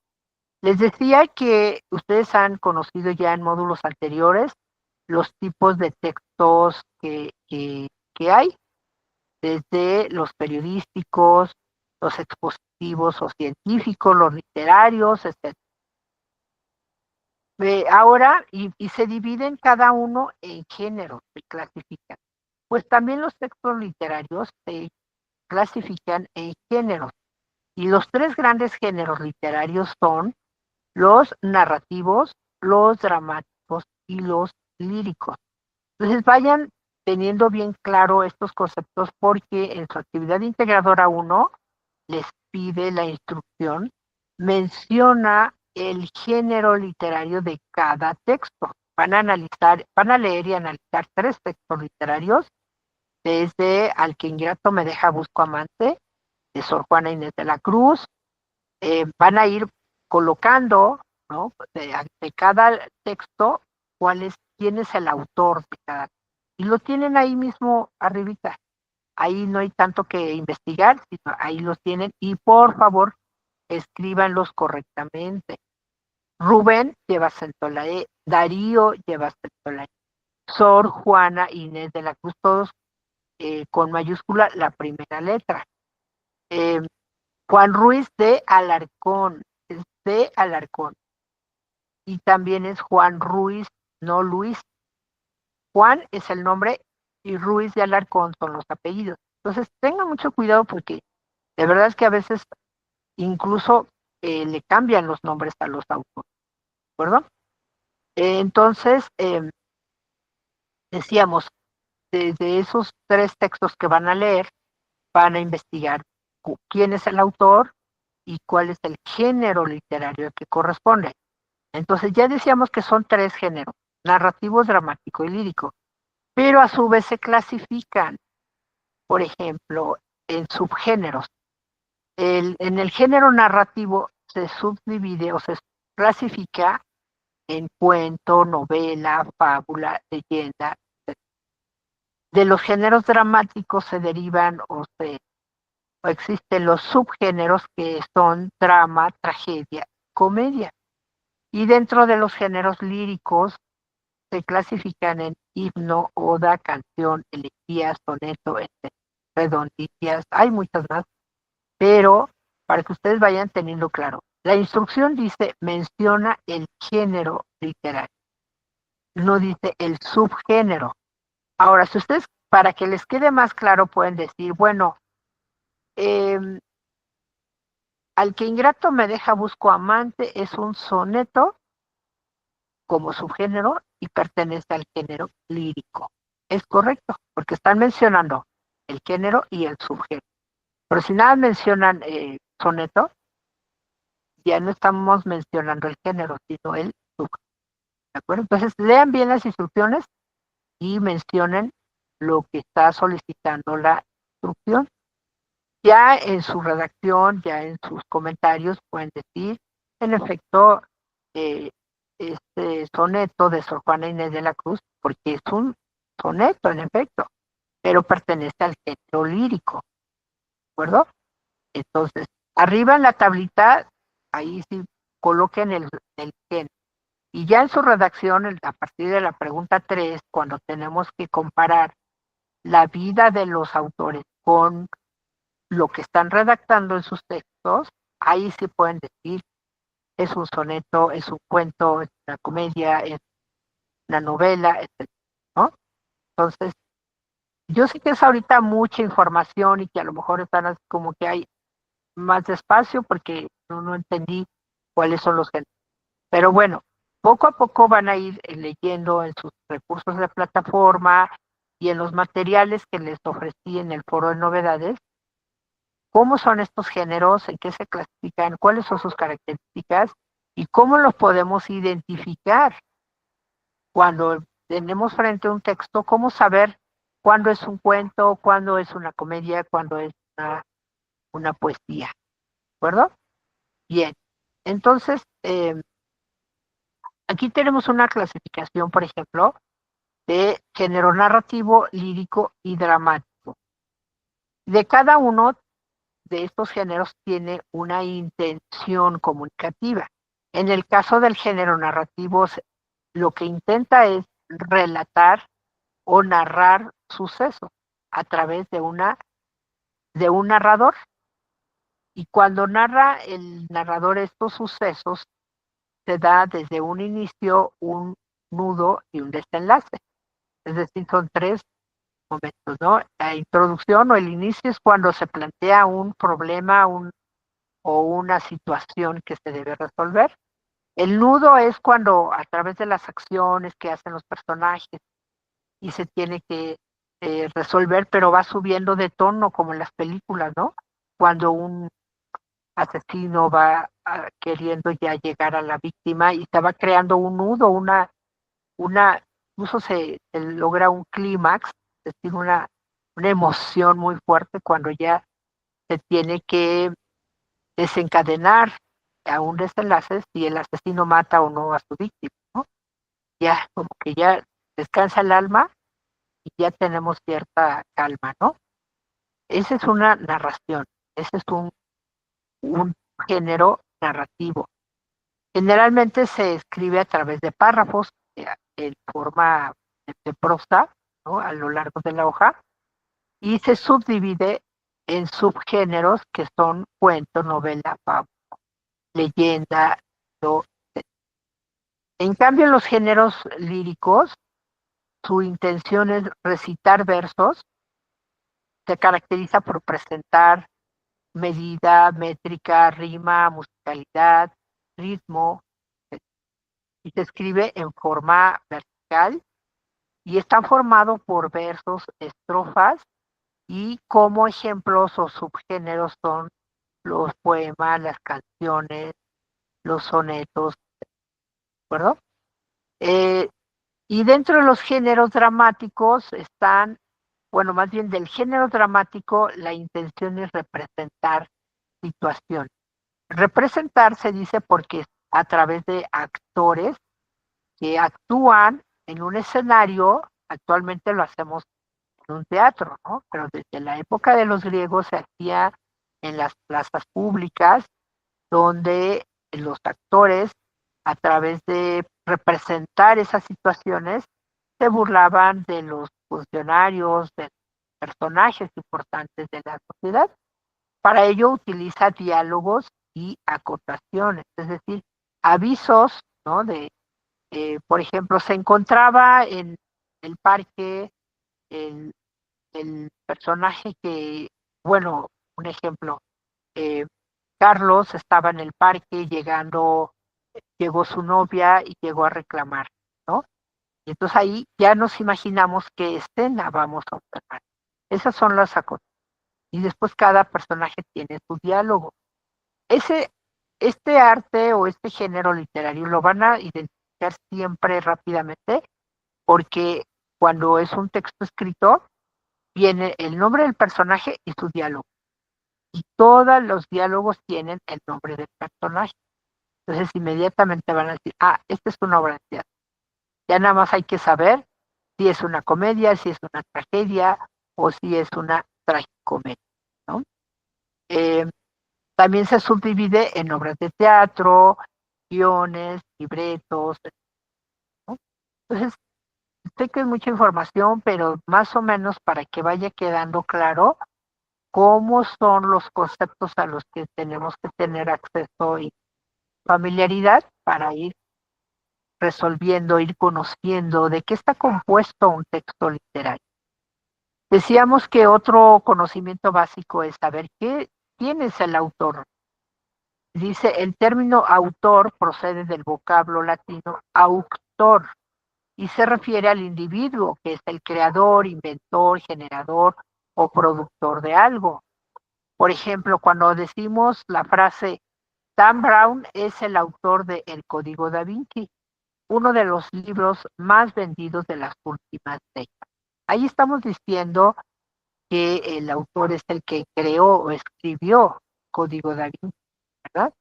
Les decía que ustedes han conocido ya en módulos anteriores los tipos de textos que hay, desde los periodísticos, los expositivos o científicos, los literarios, etc. Ahora, y se dividen cada uno en géneros, se clasifican. Pues también los textos literarios se clasifican en géneros. Y los tres grandes géneros literarios son los narrativos, los dramáticos y los líricos. Entonces vayan teniendo bien claro estos conceptos porque en su actividad integradora 1 les pide la instrucción, menciona el género literario de cada texto. Van a leer y analizar tres textos literarios, desde Al que ingrato me deja busco amante, de Sor Juana Inés de la Cruz. Van a ir colocando, ¿no?, de cada texto quién es el autor de cada texto. Y lo tienen ahí mismo arribita. Ahí no hay tanto que investigar, sino ahí los tienen. Y por favor, escríbanlos correctamente. Rubén lleva acento la E, Darío lleva acento la E, Sor Juana Inés de la Cruz, todos con mayúscula la primera letra. Juan Ruiz de Alarcón, es de Alarcón. Y también es Juan Ruiz, no Luis. Juan es el nombre y Ruiz de Alarcón son los apellidos. Entonces tengan mucho cuidado porque de verdad es que a veces incluso le cambian los nombres a los autores, ¿de acuerdo? Entonces, decíamos, desde esos 3 textos que van a leer, van a investigar quién es el autor y cuál es el género literario que corresponde. Entonces ya decíamos que son 3 géneros: narrativo, dramático y lírico, pero a su vez se clasifican, por ejemplo, en subgéneros. En el género narrativo se subdivide o se clasifica en cuento, novela, fábula, leyenda. De los géneros dramáticos se derivan o existen los subgéneros, que son drama, tragedia, comedia. Y dentro de los géneros líricos se clasifican en himno, oda, canción, elegía, soneto, redondillas. Hay muchas más, pero para que ustedes vayan teniendo claro, la instrucción dice menciona el género literario, no dice el subgénero. Ahora, si ustedes, para que les quede más claro, pueden decir, bueno, eh, al que ingrato me deja busco amante es un soneto como subgénero y pertenece al género lírico. Es correcto, porque están mencionando el género y el subgénero. Pero si nada mencionan soneto, ya no estamos mencionando el género, sino el subgénero. ¿De acuerdo? Entonces, lean bien las instrucciones y mencionen lo que está solicitando la instrucción. Ya en su redacción, ya en sus comentarios, pueden decir, en efecto, eh, este soneto de Sor Juana Inés de la Cruz, porque es un soneto, en efecto, pero pertenece al género lírico, ¿de acuerdo? Entonces, arriba en la tablita, ahí sí coloquen el género. Y ya en su redacción, a partir de la pregunta 3, cuando tenemos que comparar la vida de los autores con lo que están redactando en sus textos, ahí sí pueden decir, es un soneto, es un cuento, es una comedia, es una novela, etc., ¿no? Entonces, yo sé que es ahorita mucha información y que a lo mejor están así como que hay más despacio porque no entendí cuáles son los géneros. Pero bueno, poco a poco van a ir leyendo en sus recursos de plataforma y en los materiales que les ofrecí en el foro de novedades, cómo son estos géneros, en qué se clasifican, cuáles son sus características y cómo los podemos identificar cuando tenemos frente a un texto, cómo saber cuándo es un cuento, cuándo es una comedia, cuándo es una poesía, ¿de acuerdo? Bien, entonces, aquí tenemos una clasificación, por ejemplo, de género narrativo, lírico y dramático. De cada uno de estos géneros tiene una intención comunicativa. En el caso del género narrativo, lo que intenta es relatar o narrar sucesos a través de un narrador. Y cuando narra el narrador estos sucesos, se da desde un inicio, un nudo y un desenlace. Es decir, son 3 momentos, ¿no? La introducción o el inicio es cuando se plantea un problema o una situación que se debe resolver. El nudo es cuando a través de las acciones que hacen los personajes y se tiene que resolver, pero va subiendo de tono como en las películas, ¿no? Cuando un asesino va queriendo ya llegar a la víctima y se va creando un nudo, una incluso se logra un clímax, es decir, una emoción muy fuerte cuando ya se tiene que desencadenar a un desenlace si el asesino mata o no a su víctima, ¿no? Ya como que ya descansa el alma y ya tenemos cierta calma, ¿no? Esa es una narración, ese es un género narrativo. Generalmente se escribe a través de párrafos en forma de prosa, ¿no? A lo largo de la hoja, y se subdivide en subgéneros que son cuento, novela, fábula, leyenda, ¿no? En cambio, en los géneros líricos, su intención es recitar versos, se caracteriza por presentar medida, métrica, rima, musicalidad, ritmo, y se escribe en forma vertical y están formados por versos, estrofas, y como ejemplos o subgéneros son los poemas, las canciones, los sonetos, ¿de acuerdo? Eh, y dentro de los géneros dramáticos están, bueno, más bien del género dramático, la intención es representar situaciones. Representar se dice porque es a través de actores que actúan en un escenario. Actualmente lo hacemos en un teatro, ¿no? Pero desde la época de los griegos se hacía en las plazas públicas, donde los actores, a través de representar esas situaciones, se burlaban de los funcionarios, de personajes importantes de la sociedad. Para ello utiliza diálogos y acotaciones, es decir, avisos, ¿no? Por ejemplo, se encontraba en el parque el, el personaje que, bueno, un ejemplo, eh, Carlos estaba en el parque llegó su novia y llegó a reclamar, ¿no? Y entonces ahí ya nos imaginamos qué escena vamos a observar. Esas son las acotaciones. Y después cada personaje tiene su diálogo. Ese, este arte o este género literario lo van a identificar siempre rápidamente porque cuando es un texto escrito viene el nombre del personaje y su diálogo. Y todos los diálogos tienen el nombre del personaje. Entonces inmediatamente van a decir, esta es una obra de teatro. Ya nada más hay que saber si es una comedia, si es una tragedia o si es una tragicomedia, ¿no? Eh, También se subdivide en obras de teatro, guiones, libretos, ¿no? Entonces, sé que es mucha información, pero más o menos para que vaya quedando claro cómo son los conceptos a los que tenemos que tener acceso y familiaridad para ir resolviendo, ir conociendo de qué está compuesto un texto literario. Decíamos que otro conocimiento básico es saber quién es el autor. Dice, el término autor procede del vocablo latino auctor y se refiere al individuo que es el creador, inventor, generador o productor de algo. Por ejemplo, cuando decimos la frase Dan Brown es el autor de El Código Da Vinci, uno de los libros más vendidos de las últimas décadas. Ahí estamos diciendo que el autor es el que creó o escribió Código Da Vinci, ¿verdad?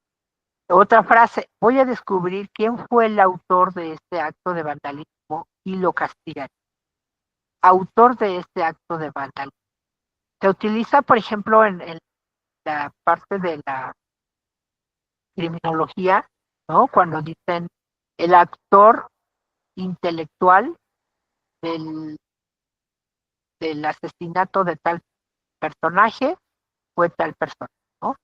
Otra frase, voy a descubrir quién fue el autor de este acto de vandalismo y lo castigaré. Autor de este acto de vandalismo. Se utiliza, por ejemplo, en la parte de la criminología, ¿no? Cuando dicen el actor intelectual del, del asesinato de tal personaje fue tal persona, ¿no?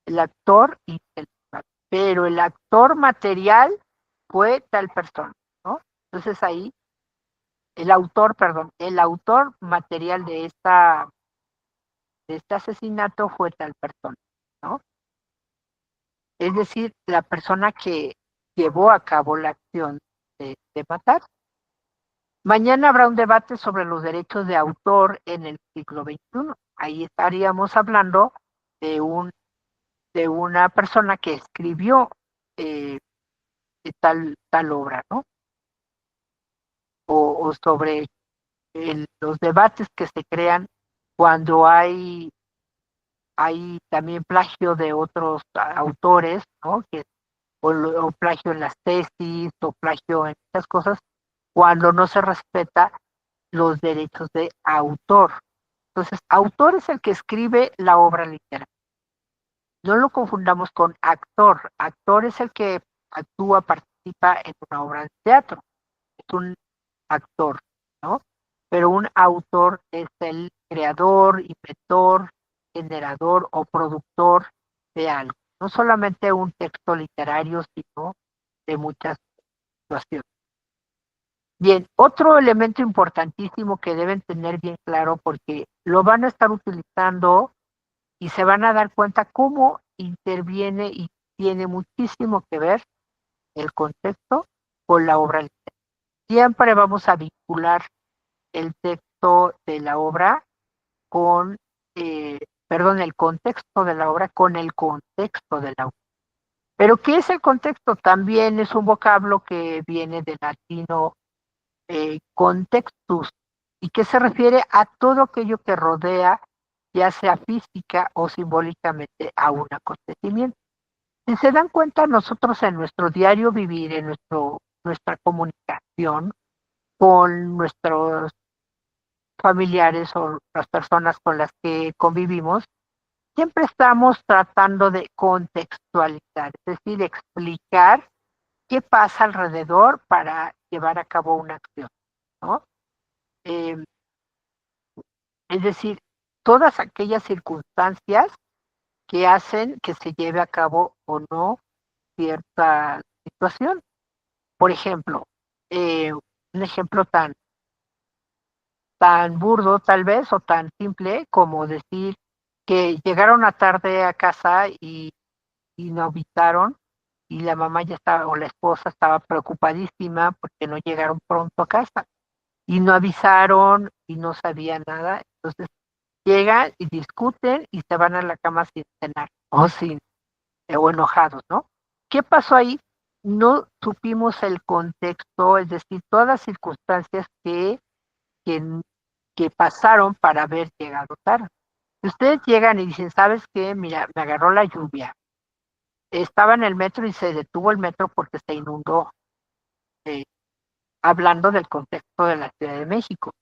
El actor intelectual, pero el actor material fue tal persona, ¿no? Entonces ahí, el autor material de este asesinato fue tal persona, ¿no? Es decir, la persona que llevó a cabo la acción de matar. Mañana habrá un debate sobre los derechos de autor en el siglo XXI. Ahí estaríamos hablando de de una persona que escribió eh, tal obra, ¿no? O sobre los debates que se crean cuando hay también plagio de otros autores, ¿no? O plagio en las tesis, o plagio en muchas cosas, cuando no se respeta los derechos de autor. Entonces, autor es el que escribe la obra literaria. No lo confundamos con actor. Actor es el que actúa, participa en una obra de teatro. Es un actor, ¿no? Pero un autor es el creador, inventor, generador o productor de algo. No solamente un texto literario, sino de muchas situaciones. Bien, otro elemento importantísimo que deben tener bien claro porque lo van a estar utilizando y se van a dar cuenta cómo interviene y tiene muchísimo que ver el contexto con la obra literaria. Siempre vamos a vincular el texto de la obra con, el contexto de la obra con el contexto de la obra. Pero ¿qué es el contexto? También es un vocablo que viene del latino contextus, y que se refiere a todo aquello que rodea, ya sea física o simbólicamente, a un acontecimiento. Si se dan cuenta, nosotros en nuestro diario vivir, en nuestra comunicación con nuestros familiares o las personas con las que convivimos, siempre estamos tratando de contextualizar, es decir, explicar qué pasa alrededor para llevar a cabo una acción, ¿no? Eh, es decir, todas aquellas circunstancias que hacen que se lleve a cabo o no cierta situación. Por ejemplo, un ejemplo tan burdo tal vez o tan simple como decir que llegaron a tarde a casa y no avisaron, y la mamá ya estaba, o la esposa estaba preocupadísima porque no llegaron pronto a casa y no avisaron y no sabían nada. Entonces llegan y discuten y se van a la cama sin cenar o enojados, ¿no? ¿Qué pasó ahí? No supimos el contexto, es decir, todas las circunstancias que, que pasaron para haber llegado tarde. Si ustedes llegan y dicen, ¿sabes qué? Mira, me agarró la lluvia. Estaba en el metro y se detuvo el metro porque se inundó, eh, hablando del contexto de la Ciudad de México,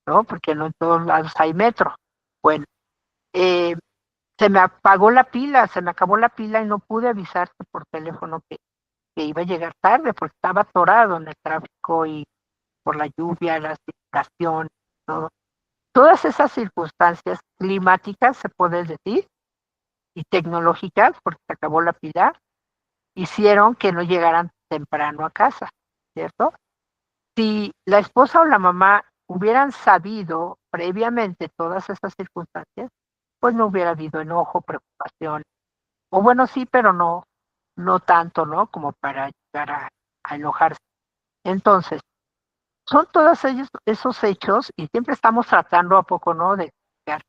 ¿no? Porque no en todos lados hay metro. Bueno, eh, se me apagó la pila, se me acabó la pila y no pude avisarte por teléfono que iba a llegar tarde porque estaba atorado en el tráfico y por la lluvia, las estaciones, todo. Todas esas circunstancias climáticas, se puede decir, y tecnológicas, porque se acabó la pila, hicieron que no llegaran temprano a casa, ¿cierto? Si la esposa o la mamá hubieran sabido previamente todas esas circunstancias, pues no hubiera habido enojo, preocupación. O bueno, sí, pero no tanto, ¿no? Como para llegar a enojarse. Entonces, son todos esos hechos y siempre estamos tratando a poco, ¿no? De explicar,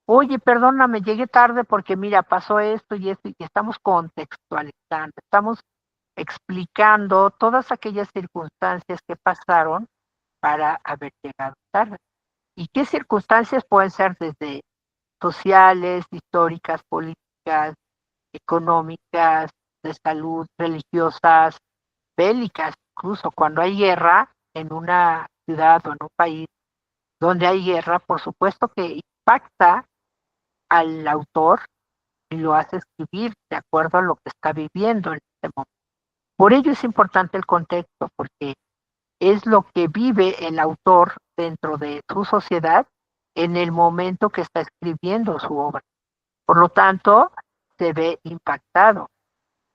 oye, perdóname, llegué tarde porque mira, pasó esto y estamos contextualizando, estamos explicando todas aquellas circunstancias que pasaron para haber llegado tarde. ¿Y qué circunstancias pueden ser desde sociales, históricas, políticas, económicas, de salud, religiosas, bélicas? Incluso cuando hay guerra en una ciudad o en un país donde hay guerra, por supuesto que impacta al autor y lo hace escribir de acuerdo a lo que está viviendo en este momento. Por ello es importante el contexto, porque es lo que vive el autor dentro de su sociedad en el momento que está escribiendo su obra. Por lo tanto, se ve impactado.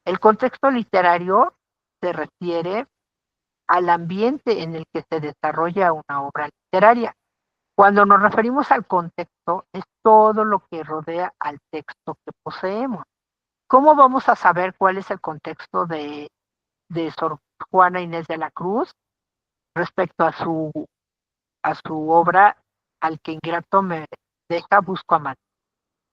El contexto literario se refiere al ambiente en el que se desarrolla una obra literaria. Cuando nos referimos al contexto, es todo lo que rodea al texto que poseemos. ¿Cómo vamos a saber cuál es el contexto de Sor Juana Inés de la Cruz respecto a su obra Al que ingrato me deja, busco amante?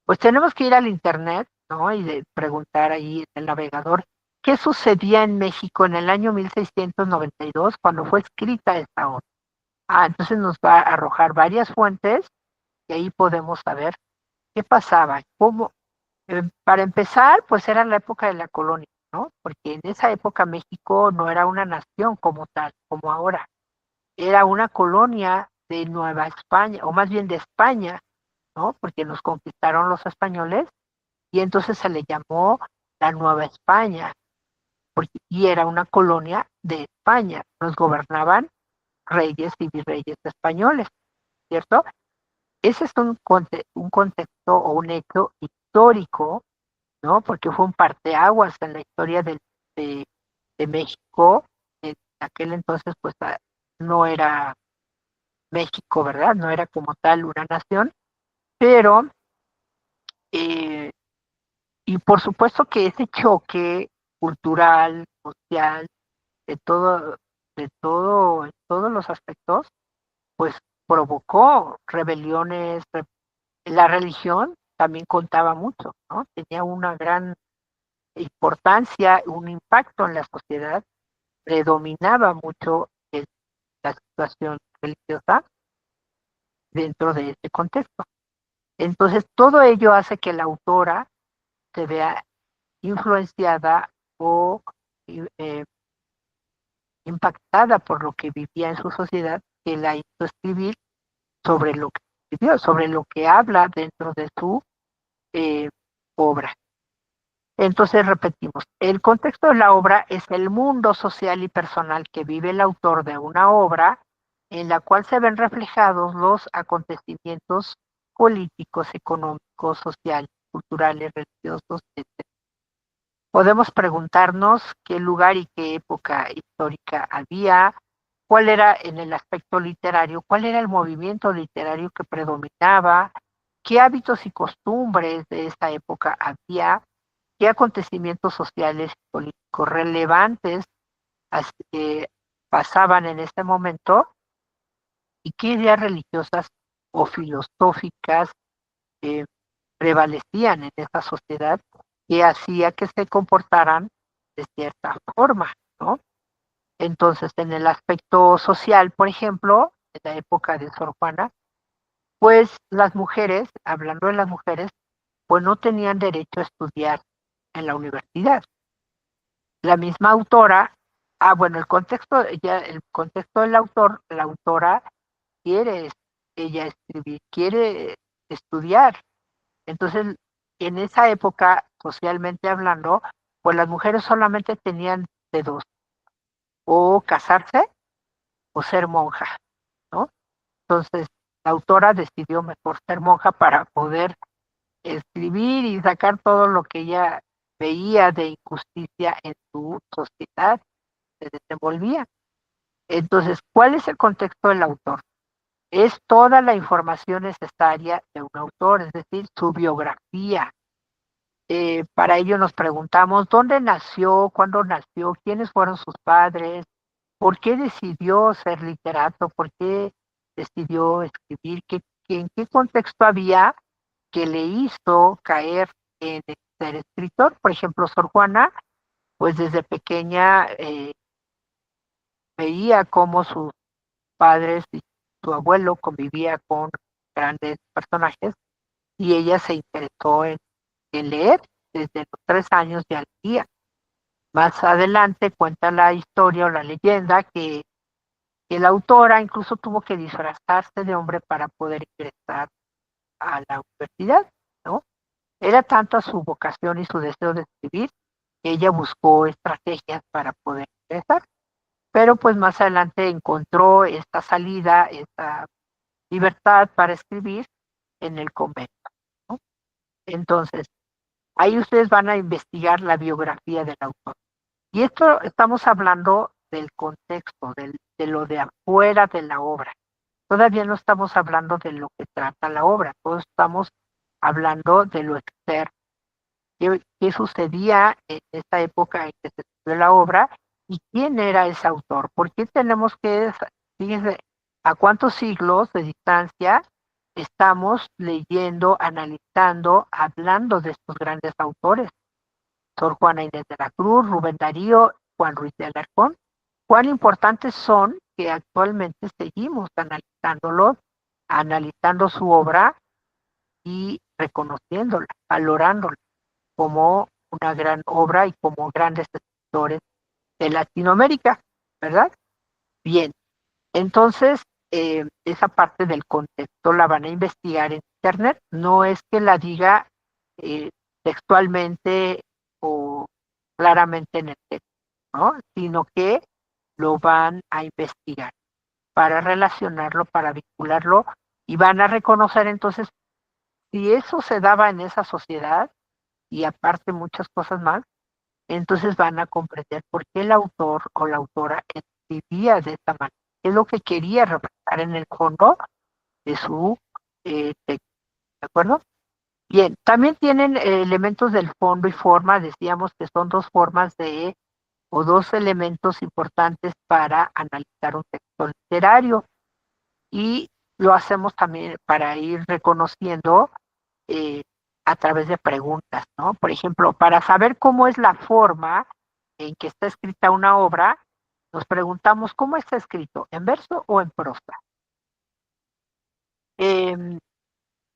Pues tenemos que ir al internet, ¿no? Y preguntar ahí en el navegador qué sucedía en México en el año 1692 cuando fue escrita esta obra. Entonces nos va a arrojar varias fuentes y ahí podemos saber qué pasaba, cómo. Para empezar, pues era la época de la colonia, ¿no? Porque en esa época México no era una nación como tal, como ahora. Era una colonia de Nueva España, o más bien de España, ¿no? Porque nos conquistaron los españoles y entonces se le llamó la Nueva España, y era una colonia de España. Nos gobernaban reyes y virreyes españoles, ¿cierto? Ese es un contexto o un hecho histórico, ¿no? Porque fue un parteaguas en la historia de, de México. En aquel entonces, pues no era México, ¿verdad? No era como tal una nación, pero, eh, y por supuesto que ese choque cultural, social, de todo, en todos los aspectos, pues provocó rebeliones. La religión también contaba mucho, ¿no? Tenía una gran importancia, un impacto en la sociedad, predominaba mucho la situación religiosa dentro de este contexto. Entonces, todo ello hace que la autora se vea influenciada o eh, impactada por lo que vivía en su sociedad, que la hizo escribir sobre lo que vivió, sobre lo que habla dentro de su eh, obra. Entonces repetimos, el contexto de la obra es el mundo social y personal que vive el autor de una obra en la cual se ven reflejados los acontecimientos políticos, económicos, sociales, culturales, religiosos, etc. Podemos preguntarnos qué lugar y qué época histórica había, cuál era en el aspecto literario, cuál era el movimiento literario que predominaba, qué hábitos y costumbres de esa época había, qué acontecimientos sociales y políticos relevantes eh, pasaban en este momento y qué ideas religiosas o filosóficas eh, prevalecían en esa sociedad que hacía que se comportaran de cierta forma, ¿no? Entonces, en el aspecto social, por ejemplo, en la época de Sor Juana, pues las mujeres, hablando de las mujeres, pues no tenían derecho a estudiar en la universidad. La misma autora, bueno, el contexto del autor, la autora quiere ella escribir, quiere estudiar. Entonces, en esa época, socialmente hablando, pues las mujeres solamente tenían de dos, o casarse o ser monja, ¿no? Entonces, la autora decidió mejor ser monja para poder escribir y sacar todo lo que ella veía de injusticia en su sociedad, se desenvolvía. Entonces, ¿cuál es el contexto del autor? Es toda la información necesaria de un autor, es decir, su biografía. Para ello nos preguntamos dónde nació, cuándo nació, quiénes fueron sus padres, por qué decidió ser literato, por qué decidió escribir, en qué contexto había que le hizo caer en ser escritor. Por ejemplo, Sor Juana, pues desde pequeña veía cómo sus padres y su abuelo convivía con grandes personajes y ella se interesó en leer desde los 3 años ya leía. Más adelante cuenta la historia o la leyenda que la autora incluso tuvo que disfrazarse de hombre para poder ingresar a la universidad, ¿no? Era tanta su vocación y su deseo de escribir que ella buscó estrategias para poder ingresar, pero pues más adelante encontró esta salida, esta libertad para escribir en el convento, ¿no? Entonces, ahí ustedes van a investigar la biografía del autor. Y esto estamos hablando del contexto, de lo de afuera de la obra. Todavía no estamos hablando de lo que trata la obra, todos estamos hablando de lo externo. ¿Qué sucedía en esta época en que se escribió la obra y quién era ese autor? ¿Por qué tenemos que, fíjense, a cuántos siglos de distancia estamos leyendo, analizando, hablando de estos grandes autores? Sor Juana Inés de la Cruz, Rubén Darío, Juan Ruiz de Alarcón. ¿Cuán importantes son que actualmente seguimos analizándolos, analizando su obra y reconociéndola, valorándola como una gran obra y como grandes escritores de Latinoamérica, ¿verdad? Bien, entonces esa parte del contexto la van a investigar en Internet, no es que la diga eh, textualmente o claramente en el texto, ¿no? Sino que lo van a investigar para relacionarlo, para vincularlo y van a reconocer entonces si eso se daba en esa sociedad y aparte muchas cosas más, entonces van a comprender por qué el autor o la autora escribía de esta manera, qué es lo que quería representar en el fondo de su texto, ¿de acuerdo? Bien, también tienen elementos del fondo y forma, decíamos que son dos formas o dos elementos importantes para analizar un texto literario. Y lo hacemos también para ir reconociendo eh, a través de preguntas, ¿no? Por ejemplo, para saber cómo es la forma en que está escrita una obra, nos preguntamos cómo está escrito, en verso o en prosa. Em,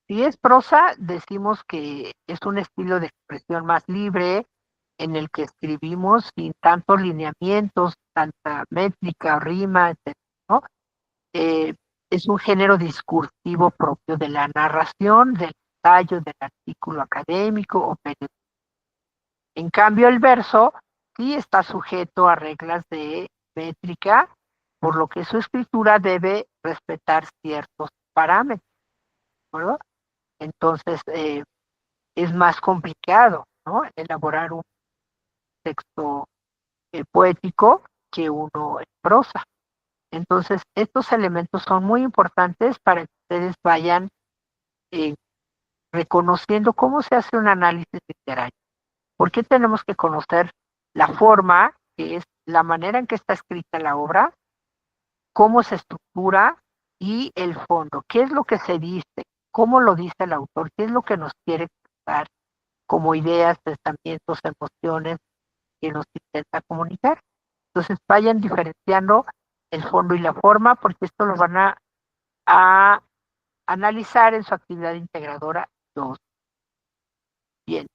si es prosa, decimos que es un estilo de expresión más libre en el que escribimos sin tantos lineamientos, tanta métrica, rima, etc., ¿no? Eh, es un género discursivo propio de la narración, del ensayo, del artículo académico o periodístico. En cambio, el verso sí está sujeto a reglas de métrica, por lo que su escritura debe respetar ciertos parámetros, ¿no? Entonces, es más complicado, ¿no? Elaborar un texto poético que uno en prosa. Entonces, estos elementos son muy importantes para que ustedes vayan eh, reconociendo cómo se hace un análisis literario. ¿Por qué tenemos que conocer la forma, que es la manera en que está escrita la obra, cómo se estructura y el fondo? ¿Qué es lo que se dice? ¿Cómo lo dice el autor? ¿Qué es lo que nos quiere expresar como ideas, pensamientos, emociones que nos intenta comunicar? Entonces vayan diferenciando el fondo y la forma, porque esto lo van a analizar en su actividad integradora 2. Bien,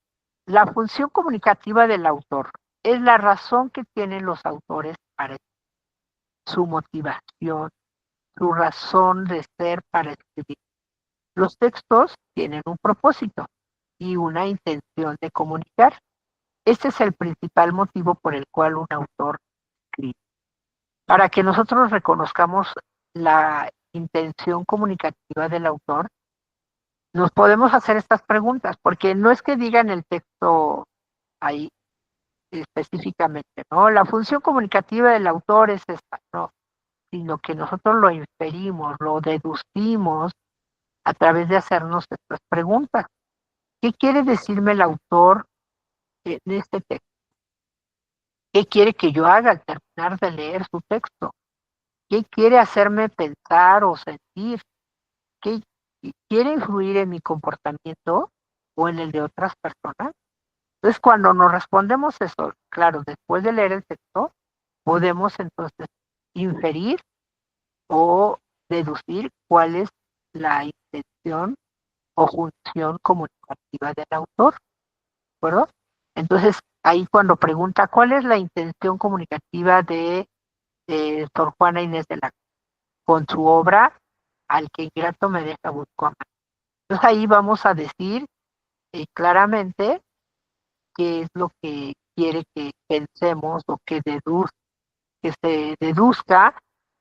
la función comunicativa del autor es la razón que tienen los autores para su motivación, su razón de ser para escribir. Los textos tienen un propósito y una intención de comunicar. Este es el principal motivo por el cual un autor escribe. Para que nosotros reconozcamos la intención comunicativa del autor, nos podemos hacer estas preguntas, porque no es que digan el texto ahí específicamente, ¿no? La función comunicativa del autor es esta, no, sino que nosotros lo inferimos, lo deducimos a través de hacernos estas preguntas. ¿Qué quiere decirme el autor en este texto? ¿Qué quiere que yo haga al terminar de leer su texto? ¿Qué quiere hacerme pensar o sentir? ¿Qué quiere influir en mi comportamiento o en el de otras personas? Entonces, cuando nos respondemos eso, claro, después de leer el texto, podemos entonces inferir o deducir cuál es la intención o función comunicativa del autor, ¿de acuerdo? Entonces, ahí cuando pregunta cuál es la intención comunicativa de Sor Juana Inés de la con su obra, Al que ingrato me deja busco amar. Entonces ahí vamos a decir claramente qué es lo que quiere que pensemos o que se deduzca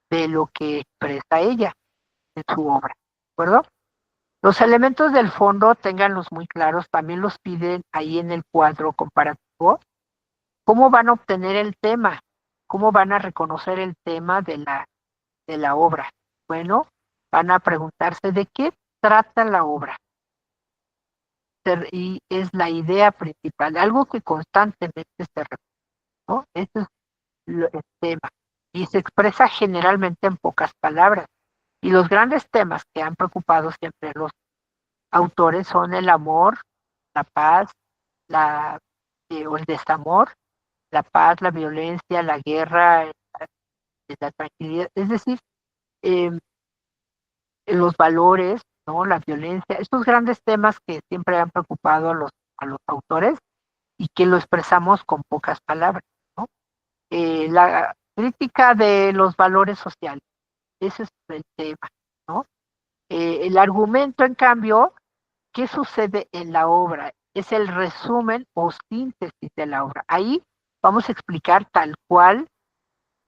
de lo que expresa ella en su obra, ¿de acuerdo? Los elementos del fondo, ténganlos muy claros, también los piden ahí en el cuadro comparativo. ¿Cómo van a obtener el tema? ¿Cómo van a reconocer el tema de la obra? Bueno, van a preguntarse de qué trata la obra. Y es la idea principal, algo que constantemente se repite, ¿no? Ese es el tema. Y se expresa generalmente en pocas palabras. Y los grandes temas que han preocupado siempre los autores son el amor, la paz, o el desamor, la paz, la violencia, la guerra, la tranquilidad. Es decir, eh, los valores, ¿no? La violencia, estos grandes temas que siempre han preocupado a los autores y que lo expresamos con pocas palabras, ¿no? La crítica de los valores sociales, ese es el tema, ¿no? El argumento, en cambio, ¿qué sucede en la obra? Es el resumen o síntesis de la obra. Ahí vamos a explicar tal cual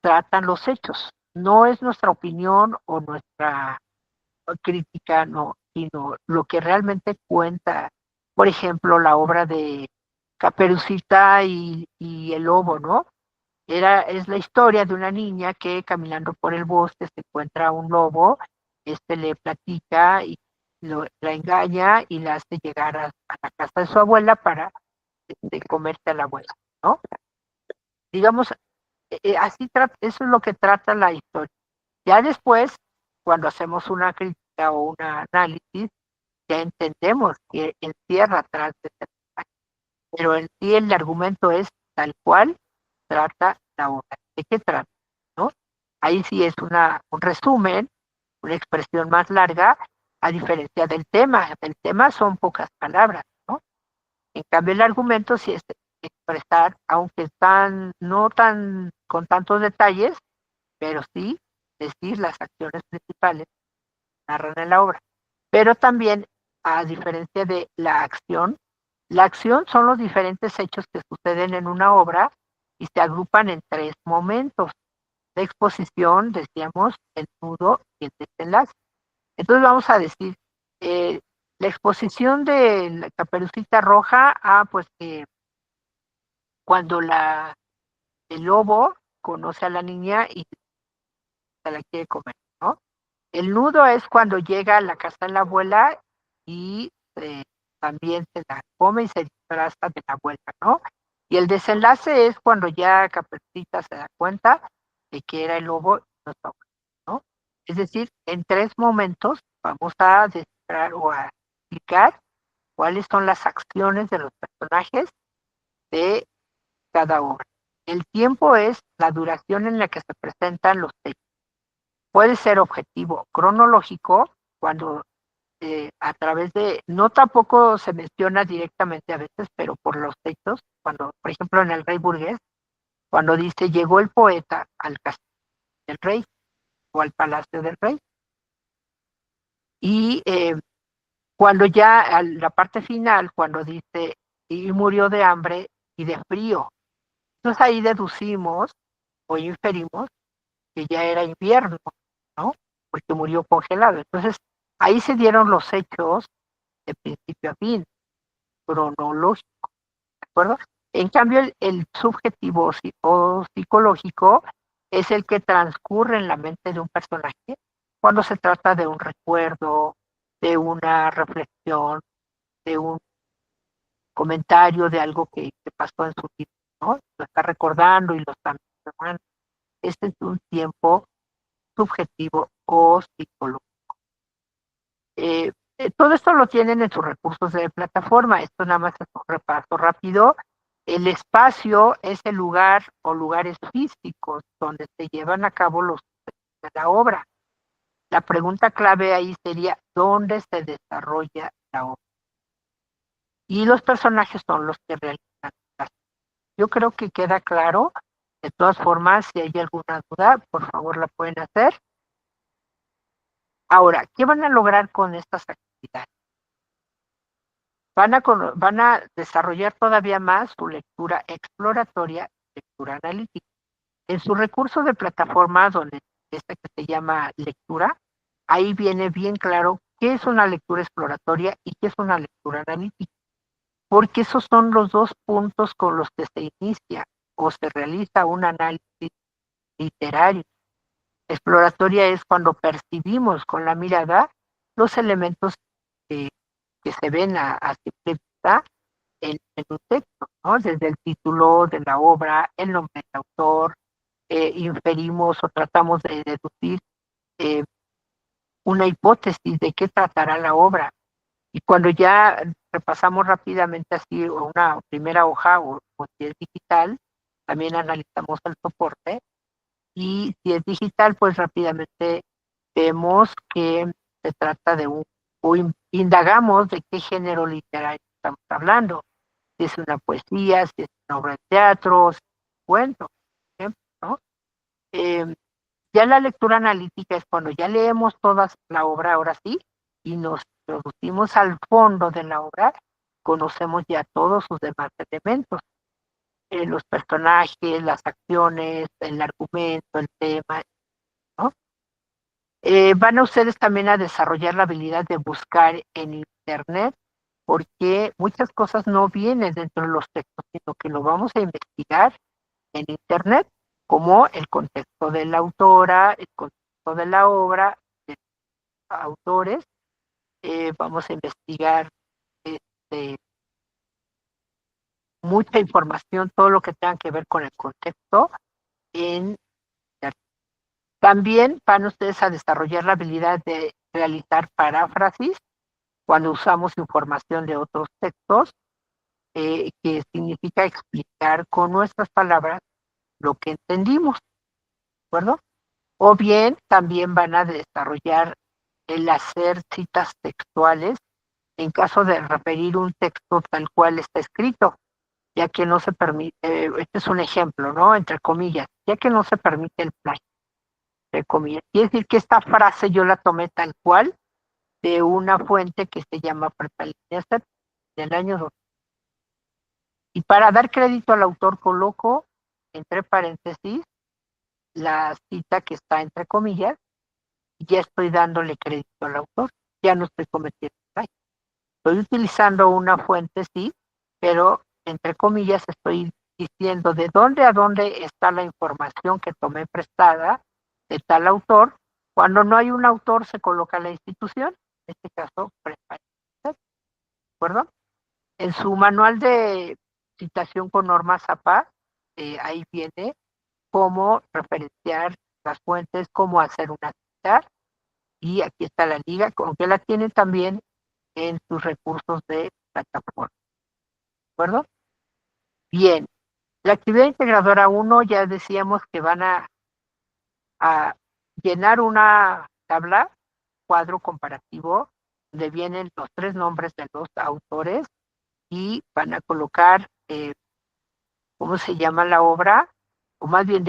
tratan los hechos. No es nuestra opinión o nuestra crítica, no, sino lo que realmente cuenta. Por ejemplo, la obra de Caperucita y el lobo, ¿no? Es la historia de una niña que caminando por el bosque se encuentra un lobo, le platica y la engaña y la hace llegar a la casa de su abuela para comerse a la abuela, ¿no? Digamos, eso es lo que trata la historia. Ya después, cuando hacemos una crítica crítica o un análisis, ya entendemos que encierra atrás de ese mensaje. Pero en sí el argumento es tal cual trata la obra. ¿De qué trata? ¿No? Ahí sí es un resumen, una expresión más larga, a diferencia del tema. El tema son pocas palabras, ¿no? En cambio, el argumento sí es expresar, aunque están no tan con tantos detalles, pero sí decir las acciones principales que narran en la obra. Pero también, a diferencia de la acción son los diferentes hechos que suceden en una obra y se agrupan en tres momentos: la exposición, decíamos, el nudo y el desenlace. Entonces vamos a decir, eh, la exposición de la Caperucita Roja, pues cuando el lobo conoce a la niña y se la quiere comer, ¿no? El nudo es cuando llega a la casa de la abuela y también se la come y se disfraza de la abuela, ¿no? Y el desenlace es cuando ya Caperucita se da cuenta de que era el lobo y no está, ¿no? Es decir, en tres momentos vamos a descifrar o a explicar cuáles son las acciones de los personajes de cada obra. El tiempo es la duración en la que se presentan los hechos. Puede ser objetivo cronológico, cuando a través de, no tampoco se menciona directamente a veces, pero por los hechos, cuando, por ejemplo, en El Rey Burgués, cuando dice llegó el poeta al castillo del rey o al palacio del rey, y cuando ya a la parte final, cuando dice y murió de hambre y de frío, entonces ahí deducimos o inferimos que ya era invierno, ¿no? Porque murió congelado. Entonces, ahí se dieron los hechos de principio a fin, cronológico, ¿de acuerdo? En cambio, el subjetivo o psicológico es el que transcurre en la mente de un personaje cuando se trata de un recuerdo, de una reflexión, de un comentario, de algo que pasó en su vida, ¿no? Lo está recordando y lo está mencionando. Este es un tiempo subjetivo o psicológico. Todo esto lo tienen en sus recursos de plataforma. Esto nada más es un repaso rápido. El espacio es el lugar o lugares físicos donde se llevan a cabo los de la obra. La pregunta clave ahí sería: ¿dónde se desarrolla la obra? Y los personajes son los que realizan las. Yo creo que queda claro. De todas formas, si hay alguna duda, por favor la pueden hacer. Ahora, ¿qué van a lograr con estas actividades? Van a desarrollar todavía más su lectura exploratoria, lectura analítica. En su recurso de plataforma, donde este que se llama lectura, ahí viene bien claro qué es una lectura exploratoria y qué es una lectura analítica, porque esos son los dos puntos con los que se inicia o se realiza un análisis literario. Exploratoria es cuando percibimos con la mirada los elementos que, que se ven a simple vista en un texto, ¿no? Desde el título de la obra, el nombre del autor, inferimos o tratamos de deducir eh, una hipótesis de qué tratará la obra. Y cuando ya repasamos rápidamente así una primera hoja o si es digital, también analizamos el soporte. Y si es digital, pues rápidamente vemos que se trata de o indagamos de qué género literario estamos hablando. Si es una poesía, si es una obra de teatro, si es un cuento, por ejemplo, ¿no? Eh, ya la lectura analítica es cuando ya leemos toda la obra, ahora sí, y nos introducimos al fondo de la obra, conocemos ya todos sus demás elementos, los personajes, las acciones, el argumento, el tema, ¿no? Van a ustedes también a desarrollar la habilidad de buscar en Internet, porque muchas cosas no vienen dentro de los textos, sino que lo vamos a investigar en Internet, como el contexto de la autora, el contexto de la obra, de los autores. Vamos a investigar este, mucha información, todo lo que tenga que ver con el contexto en Internet. También van ustedes a desarrollar la habilidad de realizar paráfrasis cuando usamos información de otros textos, que significa explicar con nuestras palabras lo que entendimos, ¿de acuerdo? O bien también van a desarrollar el hacer citas textuales en caso de referir un texto tal cual está escrito, ya que no se permite, este es un ejemplo, ¿no? Entre comillas, ya que no se permite el plagio, entre comillas. Quiere decir que esta frase yo la tomé tal cual de una fuente que se llama Prepalínea del año 2. Y para dar crédito al autor coloco entre paréntesis la cita que está entre comillas y ya estoy dándole crédito al autor, ya no estoy cometiendo plagio. Estoy utilizando una fuente, sí, pero entre comillas estoy diciendo de dónde a dónde está la información que tomé prestada de tal autor. Cuando no hay un autor se coloca la institución, en este caso, ¿de acuerdo? En su manual de citación con normas APA, ahí viene cómo referenciar las fuentes, cómo hacer una cita, y aquí está la liga, aunque la tienen también en sus recursos de plataforma, ¿de acuerdo? Bien, la actividad integradora 1 ya decíamos que van a llenar una tabla, cuadro comparativo, donde vienen los 3 nombres de los autores y van a colocar cómo se llama la obra, o más bien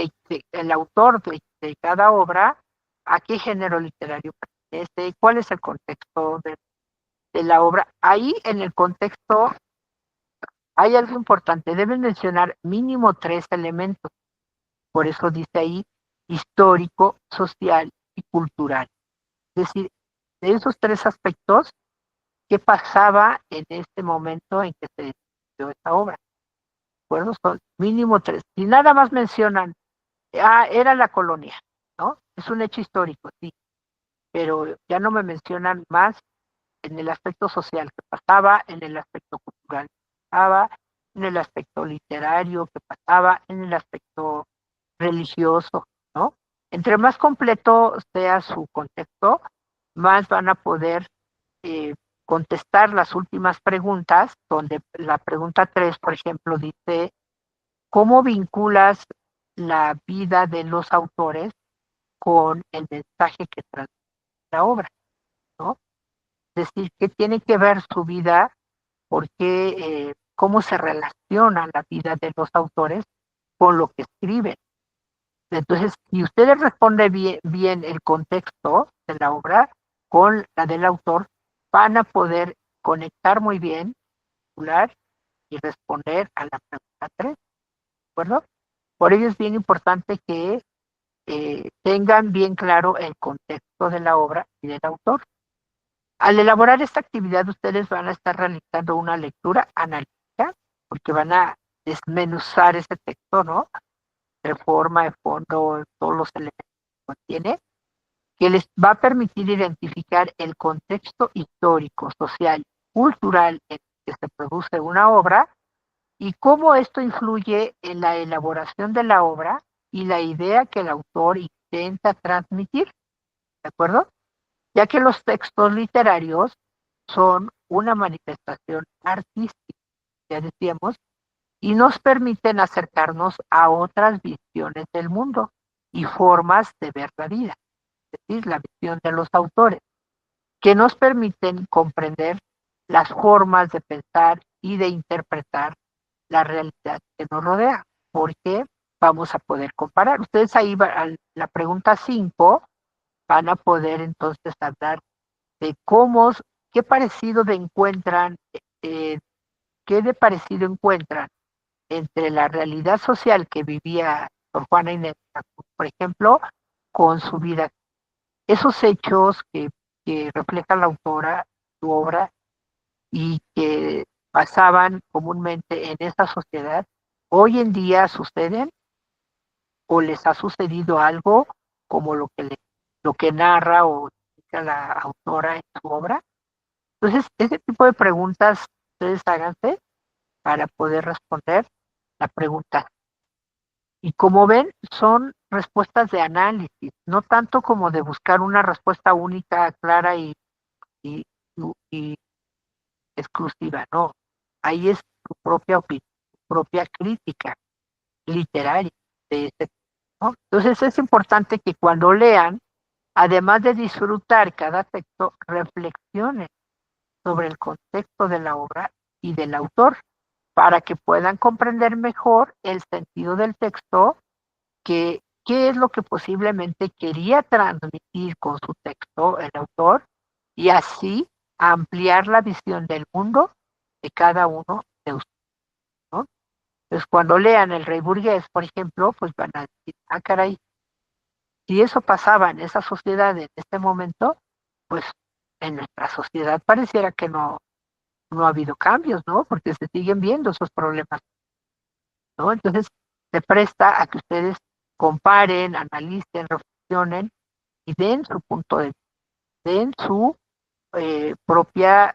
el autor de cada obra, a qué género literario pertenece, cuál es el contexto de la obra. Ahí en el contexto hay algo importante, deben mencionar mínimo 3 elementos, por eso dice ahí histórico, social y cultural. Es decir, de esos 3 aspectos, ¿qué pasaba en este momento en que se desarrolló esta obra? ¿De acuerdo? Son mínimo 3. Si nada más mencionan, era la colonia, ¿no? Es un hecho histórico, sí, pero ya no me mencionan más en el aspecto social que pasaba, en el aspecto cultural que pasaba, en el aspecto literario que pasaba, en el aspecto religioso, ¿no? Entre más completo sea su contexto, más van a poder eh, contestar las últimas preguntas, donde la pregunta 3, por ejemplo, dice, ¿cómo vinculas la vida de los autores con el mensaje que transmite la obra? ¿No? Es decir, ¿qué tiene que ver su vida? ¿Por qué? ¿Cómo se relaciona la vida de los autores con lo que escriben? Entonces, si ustedes responden bien el contexto de la obra con la del autor, van a poder conectar muy bien, hablar y responder a la pregunta 3, ¿de acuerdo? Por ello es bien importante que tengan bien claro el contexto de la obra y del autor. Al elaborar esta actividad, ustedes van a estar realizando una lectura analítica, porque van a desmenuzar ese texto, ¿no? De forma, de fondo, todos los elementos que contiene, que les va a permitir identificar el contexto histórico, social, cultural en que se produce una obra y cómo esto influye en la elaboración de la obra y la idea que el autor intenta transmitir, ¿de acuerdo? Ya que los textos literarios son una manifestación artística, ya decíamos, y nos permiten acercarnos a otras visiones del mundo y formas de ver la vida, es decir, la visión de los autores, que nos permiten comprender las formas de pensar y de interpretar la realidad que nos rodea, porque vamos a poder comparar. Ustedes ahí, a la pregunta 5, van a poder entonces hablar de cómo, qué parecido de encuentran, eh, qué de parecido encuentran entre la realidad social que vivía Sor Juana Inés, por ejemplo, con su vida. Esos hechos que refleja la autora, su obra, y que pasaban comúnmente en esa sociedad, hoy en día suceden o les ha sucedido algo como lo que narra o dice la autora en su obra. Entonces, ese tipo de preguntas ustedes háganse para poder responder la pregunta. Y como ven, son respuestas de análisis, no tanto como de buscar una respuesta única, clara y, y exclusiva, no. Ahí es tu propia opinión, tu propia crítica literaria de ese, ¿no? Entonces es importante que cuando lean, además de disfrutar cada texto, reflexionen sobre el contexto de la obra y del autor para que puedan comprender mejor el sentido del texto, que qué es lo que posiblemente quería transmitir con su texto el autor y así ampliar la visión del mundo de cada uno de ustedes, ¿no? Entonces, cuando lean El Rey Burgués, por ejemplo, pues van a decir, ah, caray, si eso pasaba en esa sociedad en este momento, pues en nuestra sociedad pareciera que no ha habido cambios, ¿no? Porque se siguen viendo esos problemas, ¿no? Entonces, se presta a que ustedes comparen, analicen, reflexionen y den su punto de vista, den su propia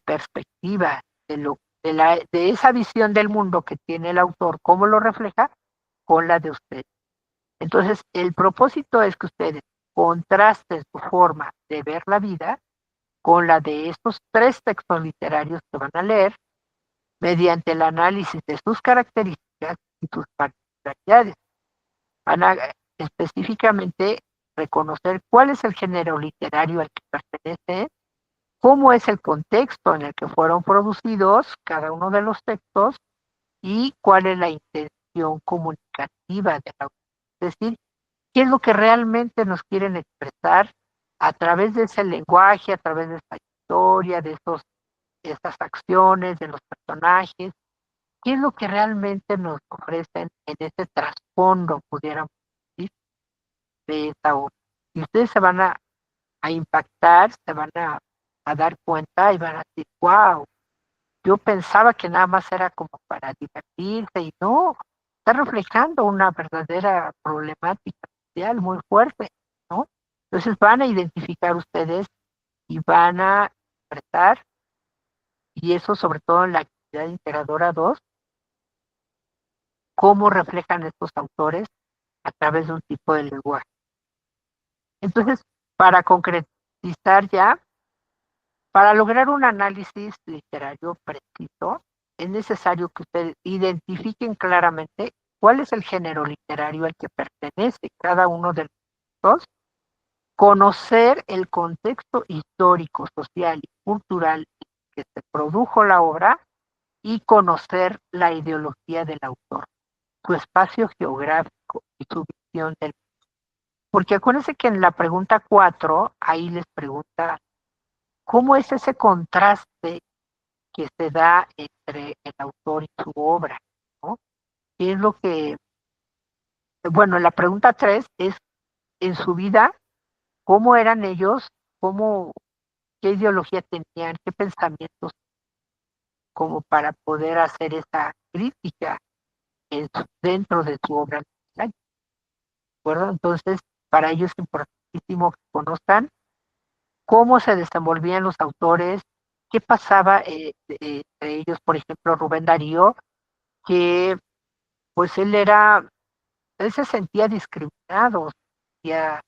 perspectiva de esa visión del mundo que tiene el autor, cómo lo refleja con la de ustedes. Entonces, el propósito es que ustedes contrasten su forma de ver la vida con la de estos tres textos literarios que van a leer mediante el análisis de sus características y sus particularidades. Van a específicamente reconocer cuál es el género literario al que pertenece, cómo es el contexto en el que fueron producidos cada uno de los textos y cuál es la intención comunicativa de la autor. Es decir, qué es lo que realmente nos quieren expresar a través de ese lenguaje, a través de esta historia, estas acciones, de los personajes, qué es lo que realmente nos ofrecen en ese trasfondo, pudiéramos decir, de esta obra. Y ustedes se van a impactar, se van a dar cuenta y van a decir, wow, yo pensaba que nada más era como para divertirse y no, está reflejando una verdadera problemática social muy fuerte, ¿no? Entonces van a identificar ustedes y van a expresar, y eso sobre todo en la actividad integradora 2, cómo reflejan estos autores a través de un tipo de lenguaje. Entonces, para concretizar ya, para lograr un análisis literario preciso, es necesario que ustedes identifiquen claramente cuál es el género literario al que pertenece cada uno de los dos, conocer el contexto histórico, social y cultural en que se produjo la obra y conocer la ideología del autor, su espacio geográfico y su visión del mundo. Porque acuérdense que en la pregunta 4, ahí les pregunta, ¿cómo es ese contraste que se da entre el autor y su obra? ¿No? ¿Qué es lo que, bueno, la pregunta 3 es, en su vida, ¿cómo eran ellos? ¿Cómo, qué ideología tenían? ¿Qué pensamientos? Como para poder hacer esa crítica dentro de su obra literaria, ¿de acuerdo? Entonces, para ellos es importantísimo que conozcan cómo se desenvolvían los autores, qué pasaba entre ellos, por ejemplo, Rubén Darío, que pues él se sentía discriminado, se sentía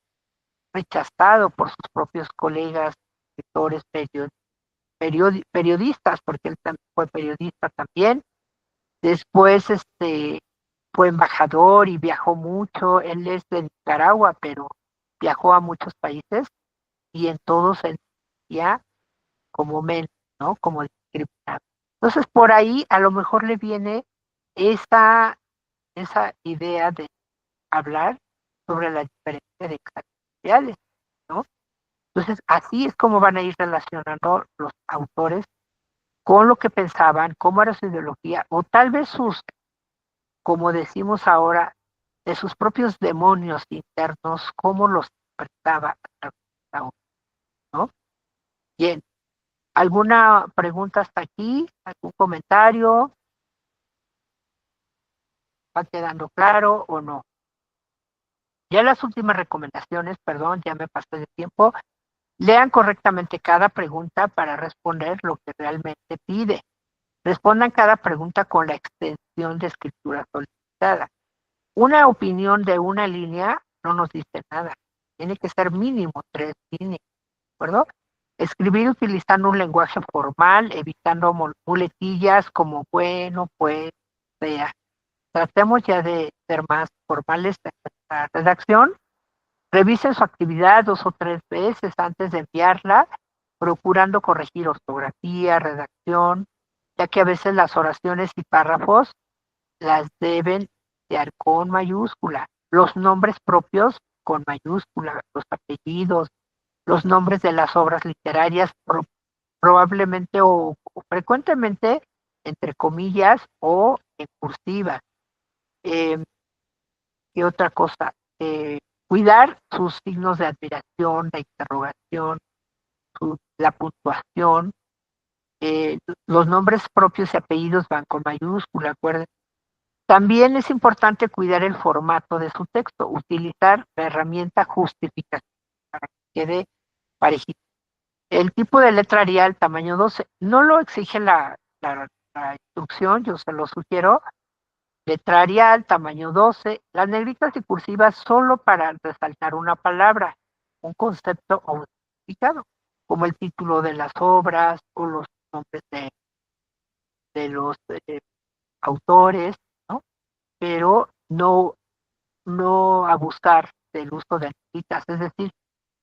rechazado por sus propios colegas, escritores, periodistas, porque él fue periodista también. Después fue embajador y viajó mucho. Él es de Nicaragua, pero viajó a muchos países y en todos se sentía como menos, ¿no? Como discriminado. Entonces, por ahí a lo mejor le viene esa idea de hablar sobre la diferencia de clases sociales, ¿no? Entonces, así es como van a ir relacionando los autores con lo que pensaban, cómo era su ideología, o tal vez como decimos ahora, de sus propios demonios internos, cómo los interpretaba cada uno, ¿no? Bien, ¿alguna pregunta hasta aquí? ¿Algún comentario? ¿Va quedando claro o no? Ya las últimas recomendaciones, perdón, ya me pasé de tiempo. Lean correctamente cada pregunta para responder lo que realmente pide. Respondan cada pregunta con la extensión de escritura solicitada. Una opinión de una línea no nos dice nada. Tiene que ser mínimo 3 líneas, ¿de acuerdo? Escribir utilizando un lenguaje formal, evitando muletillas como bueno, pues, sea. Tratemos ya de ser más formales en nuestra redacción. Revisen su actividad 2 o 3 veces antes de enviarla, procurando corregir ortografía, redacción, ya que a veces las oraciones y párrafos las deben dar con mayúscula, los nombres propios con mayúscula, los apellidos, los nombres de las obras literarias probablemente o frecuentemente entre comillas o en cursiva. Eh, ¿Qué otra cosa? Cuidar sus signos de admiración, de interrogación, la puntuación. Los nombres propios y apellidos van con mayúscula, acuérdense. También es importante cuidar el formato de su texto, utilizar la herramienta justificación para que quede parejito. El tipo de letra Arial tamaño 12 no lo exige la instrucción, yo se lo sugiero. Letra Arial tamaño 12, las negritas y cursivas solo para resaltar una palabra, un concepto o un significado, como el título de las obras o los nombres de los autores, ¿no? Pero no abusar del uso de negritas, es decir,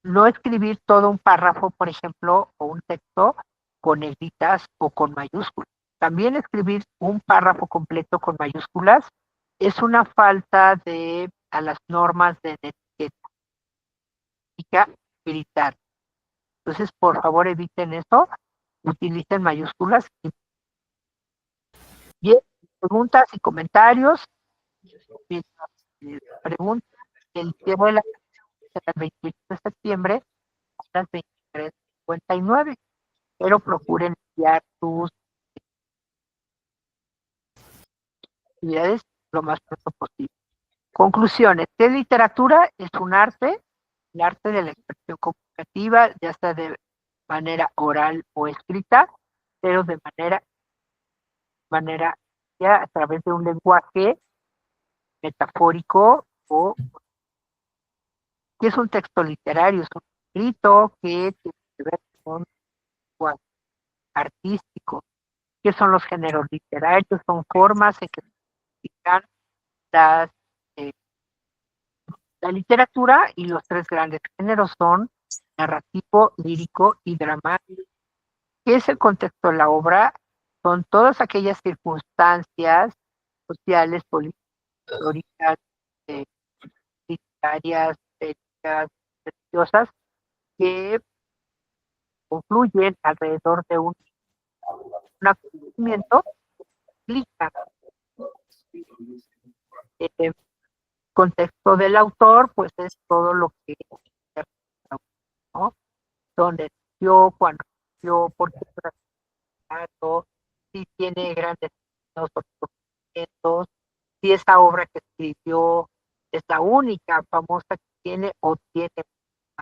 no escribir todo un párrafo, por ejemplo, o un texto con negritas o con mayúsculas. También escribir un párrafo completo con mayúsculas es una falta a las normas de ética militar. Entonces, por favor, eviten eso, utilicen mayúsculas. Bien, preguntas y comentarios. Mientras preguntas, el cierre de la será el 28 de septiembre a las 23:59, pero procuren enviar sus actividades lo más pronto posible. Conclusiones. ¿Qué literatura? Es un arte, el arte de la expresión comunicativa, ya sea de manera oral o escrita, pero de manera ya a través de un lenguaje metafórico o que es un texto literario, es un escrito que tiene que ver con lenguaje artístico. ¿Qué son los géneros literarios? Son formas en que se explican las, eh, la literatura, y los 3 grandes géneros son narrativo, lírico y dramático. ¿Qué es el contexto de la obra? Son todas aquellas circunstancias sociales, políticas, históricas, eh, literarias, éticas, religiosas, que confluyen alrededor de un acontecimiento que implica el contexto del autor, pues es todo lo que, ¿no? Dónde nació, cuándo nació, por qué tratado, si tiene grandes conocimientos, si esa obra que escribió es la única famosa que tiene o tiene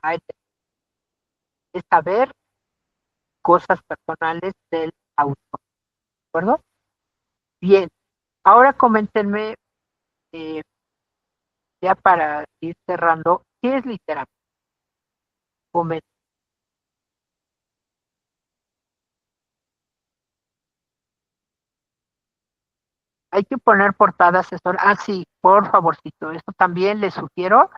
más, es saber cosas personales del autor, ¿de acuerdo? Bien, ahora coméntenme, eh, ya para ir cerrando, ¿qué es literatura? Comenten. Hay que poner portadas, sí, por favorcito, esto también les sugiero.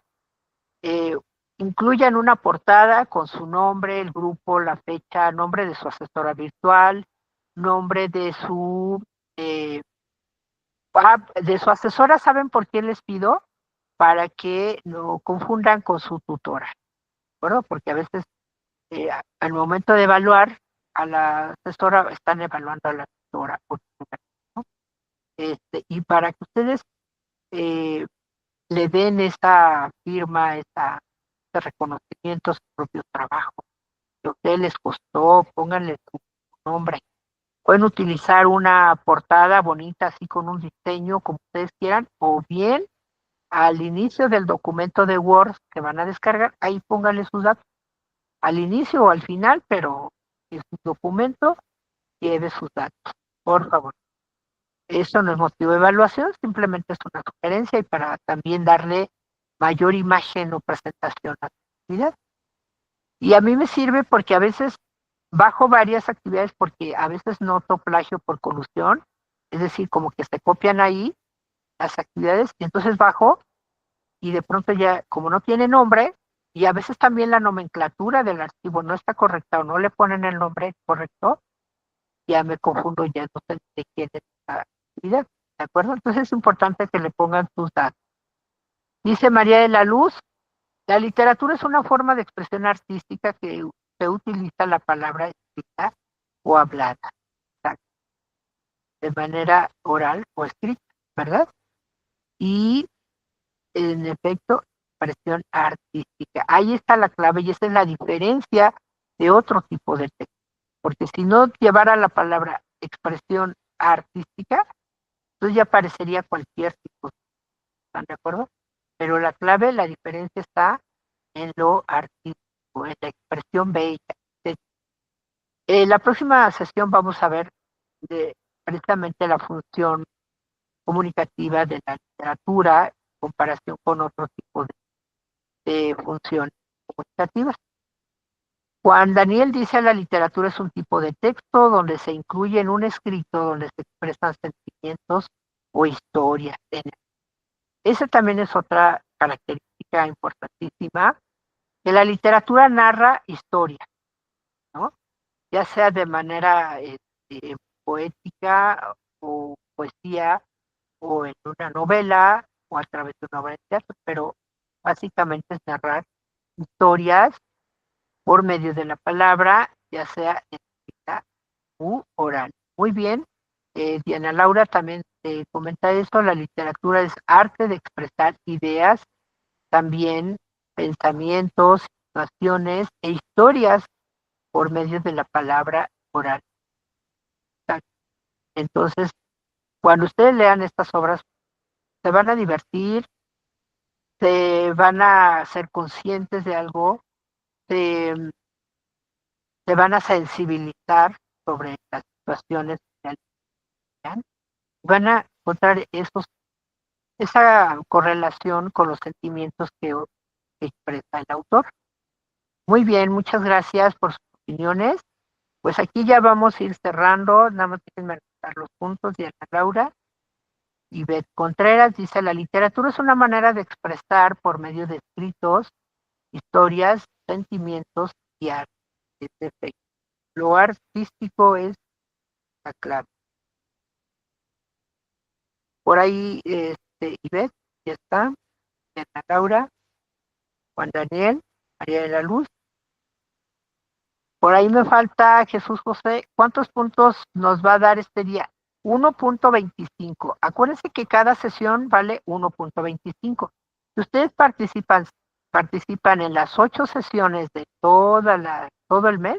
eh, Incluyan una portada con su nombre, el grupo, la fecha, nombre de su asesora virtual, nombre eh, de su asesora. ¿Saben por qué les pido? Para que no confundan con su tutora, ¿de acuerdo? Porque a veces al momento de evaluar a la asesora, están evaluando a la tutora, ¿no? Y para que ustedes eh, le den esa firma, ese reconocimiento a su propio trabajo, que a ustedes les costó, pónganle su nombre. Pueden utilizar una portada bonita, así con un diseño, como ustedes quieran, o bien al inicio del documento de Word que van a descargar, ahí pónganle sus datos. Al inicio o al final, pero en su documento lleve sus datos, por favor. Eso no es motivo de evaluación, simplemente es una sugerencia y para también darle mayor imagen o presentación a la actividad. Y a mí me sirve porque a veces bajo varias actividades porque a veces noto plagio por colusión, es decir, como que se copian ahí las actividades y entonces bajo y de pronto ya, como no tiene nombre, y a veces también la nomenclatura del archivo no está correcta o no le ponen el nombre correcto, ya me confundo, ya no sé de quién es la actividad, ¿de acuerdo? Entonces es importante que le pongan sus datos. Dice María de la Luz, la literatura es una forma de expresión artística que se utiliza la palabra escrita o hablada, de manera oral o escrita, ¿verdad? Y en efecto, expresión artística. Ahí está la clave y esa es la diferencia de otro tipo de texto. Porque si no llevara la palabra expresión artística, entonces ya parecería cualquier tipo. ¿Están de acuerdo? Pero la clave, la diferencia está en lo artístico, en la expresión bella. En la próxima sesión vamos a ver de, precisamente la función comunicativa de la literatura en comparación con otro tipo de funciones comunicativas. Juan Daniel dice la literatura es un tipo de texto donde se incluye en un escrito donde se expresan sentimientos o historias. Esa también es otra característica importantísima, que la literatura narra historia, ¿no? Ya sea de manera poética o poesía o en una novela o a través de una obra de teatro, pero básicamente es narrar historias por medio de la palabra, ya sea escrita u oral. Muy bien, Diana Laura también comenta esto, la literatura es arte de expresar ideas, también pensamientos, situaciones e historias por medio de la palabra oral. Entonces, cuando ustedes lean estas obras, se van a divertir, se van a ser conscientes de algo, se, se van a sensibilizar sobre las situaciones que lean, van a encontrar esa correlación con los sentimientos que expresa el autor. Muy bien, muchas gracias por sus opiniones. Pues aquí ya vamos a ir cerrando, nada más déjenme anotar los puntos de Ana Laura. Y Beth Contreras dice, la literatura es una manera de expresar por medio de escritos, historias, sentimientos y arte. Lo artístico es la clave. Por ahí, Ivette, ya está, Ana Laura, Juan Daniel, María de la Luz. Por ahí me falta Jesús José. ¿Cuántos puntos nos va a dar este día? 1.25. Acuérdense que cada sesión vale 1.25. Si ustedes participan en las 8 sesiones de todo el mes,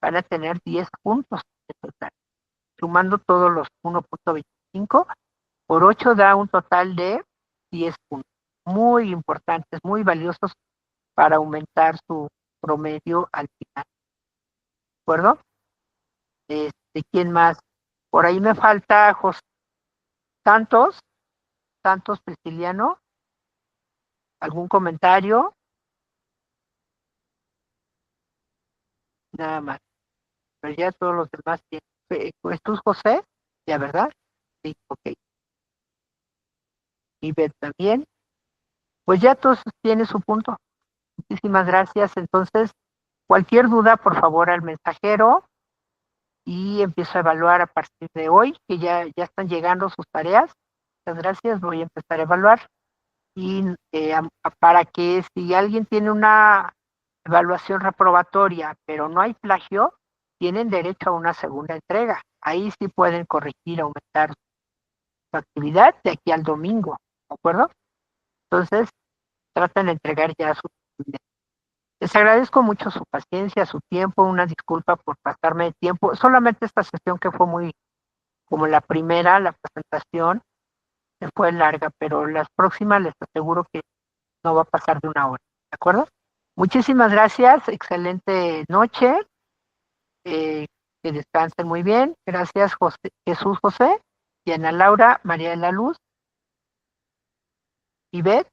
van a tener 10 puntos en total. Sumando todos los 1.25, por 8 da un total de 10 puntos. Muy importantes, muy valiosos para aumentar su promedio al final. ¿De acuerdo? ¿Quién más? Por ahí me falta José Santos Prisciliano. ¿Algún comentario? Nada más. Pero ya todos los demás tienen. Pues tú, José, ya, ¿verdad? Sí, ok. Y Beth también. Pues ya todos tienen su punto. Muchísimas gracias. Entonces, cualquier duda, por favor, al mensajero y empiezo a evaluar a partir de hoy, que ya están llegando sus tareas. Muchas gracias. Voy a empezar a evaluar. Y para que si alguien tiene una evaluación reprobatoria, pero no hay plagio, tienen derecho a una segunda entrega. Ahí sí pueden corregir, aumentar su actividad de aquí al domingo, ¿de acuerdo? Entonces, tratan de entregar ya su actividad. Les agradezco mucho su paciencia, su tiempo, una disculpa por pasarme de tiempo. Solamente esta sesión que fue muy, como la primera, la presentación, se fue larga, pero las próximas les aseguro que no va a pasar de una hora, ¿de acuerdo? Muchísimas gracias, excelente noche, que descansen muy bien. Gracias, Jesús José. Diana Laura, María de la Luz, Ivette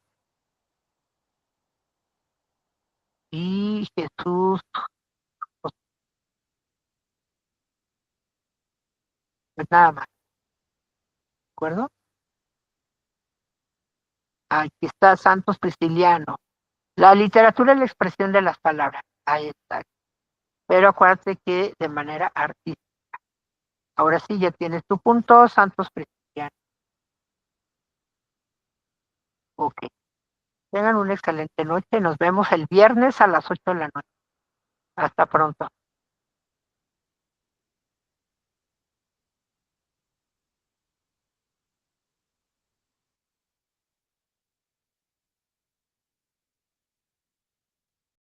y Jesús. Pues nada más, ¿de acuerdo? Aquí está Santos Prisciliano. La literatura es la expresión de las palabras. Ahí está. Pero acuérdate que de manera artística. Ahora sí, ya tienes tu punto, Santos Prisciliano. Ok. Tengan una excelente noche. Nos vemos el viernes a las 8 de la noche. Hasta pronto.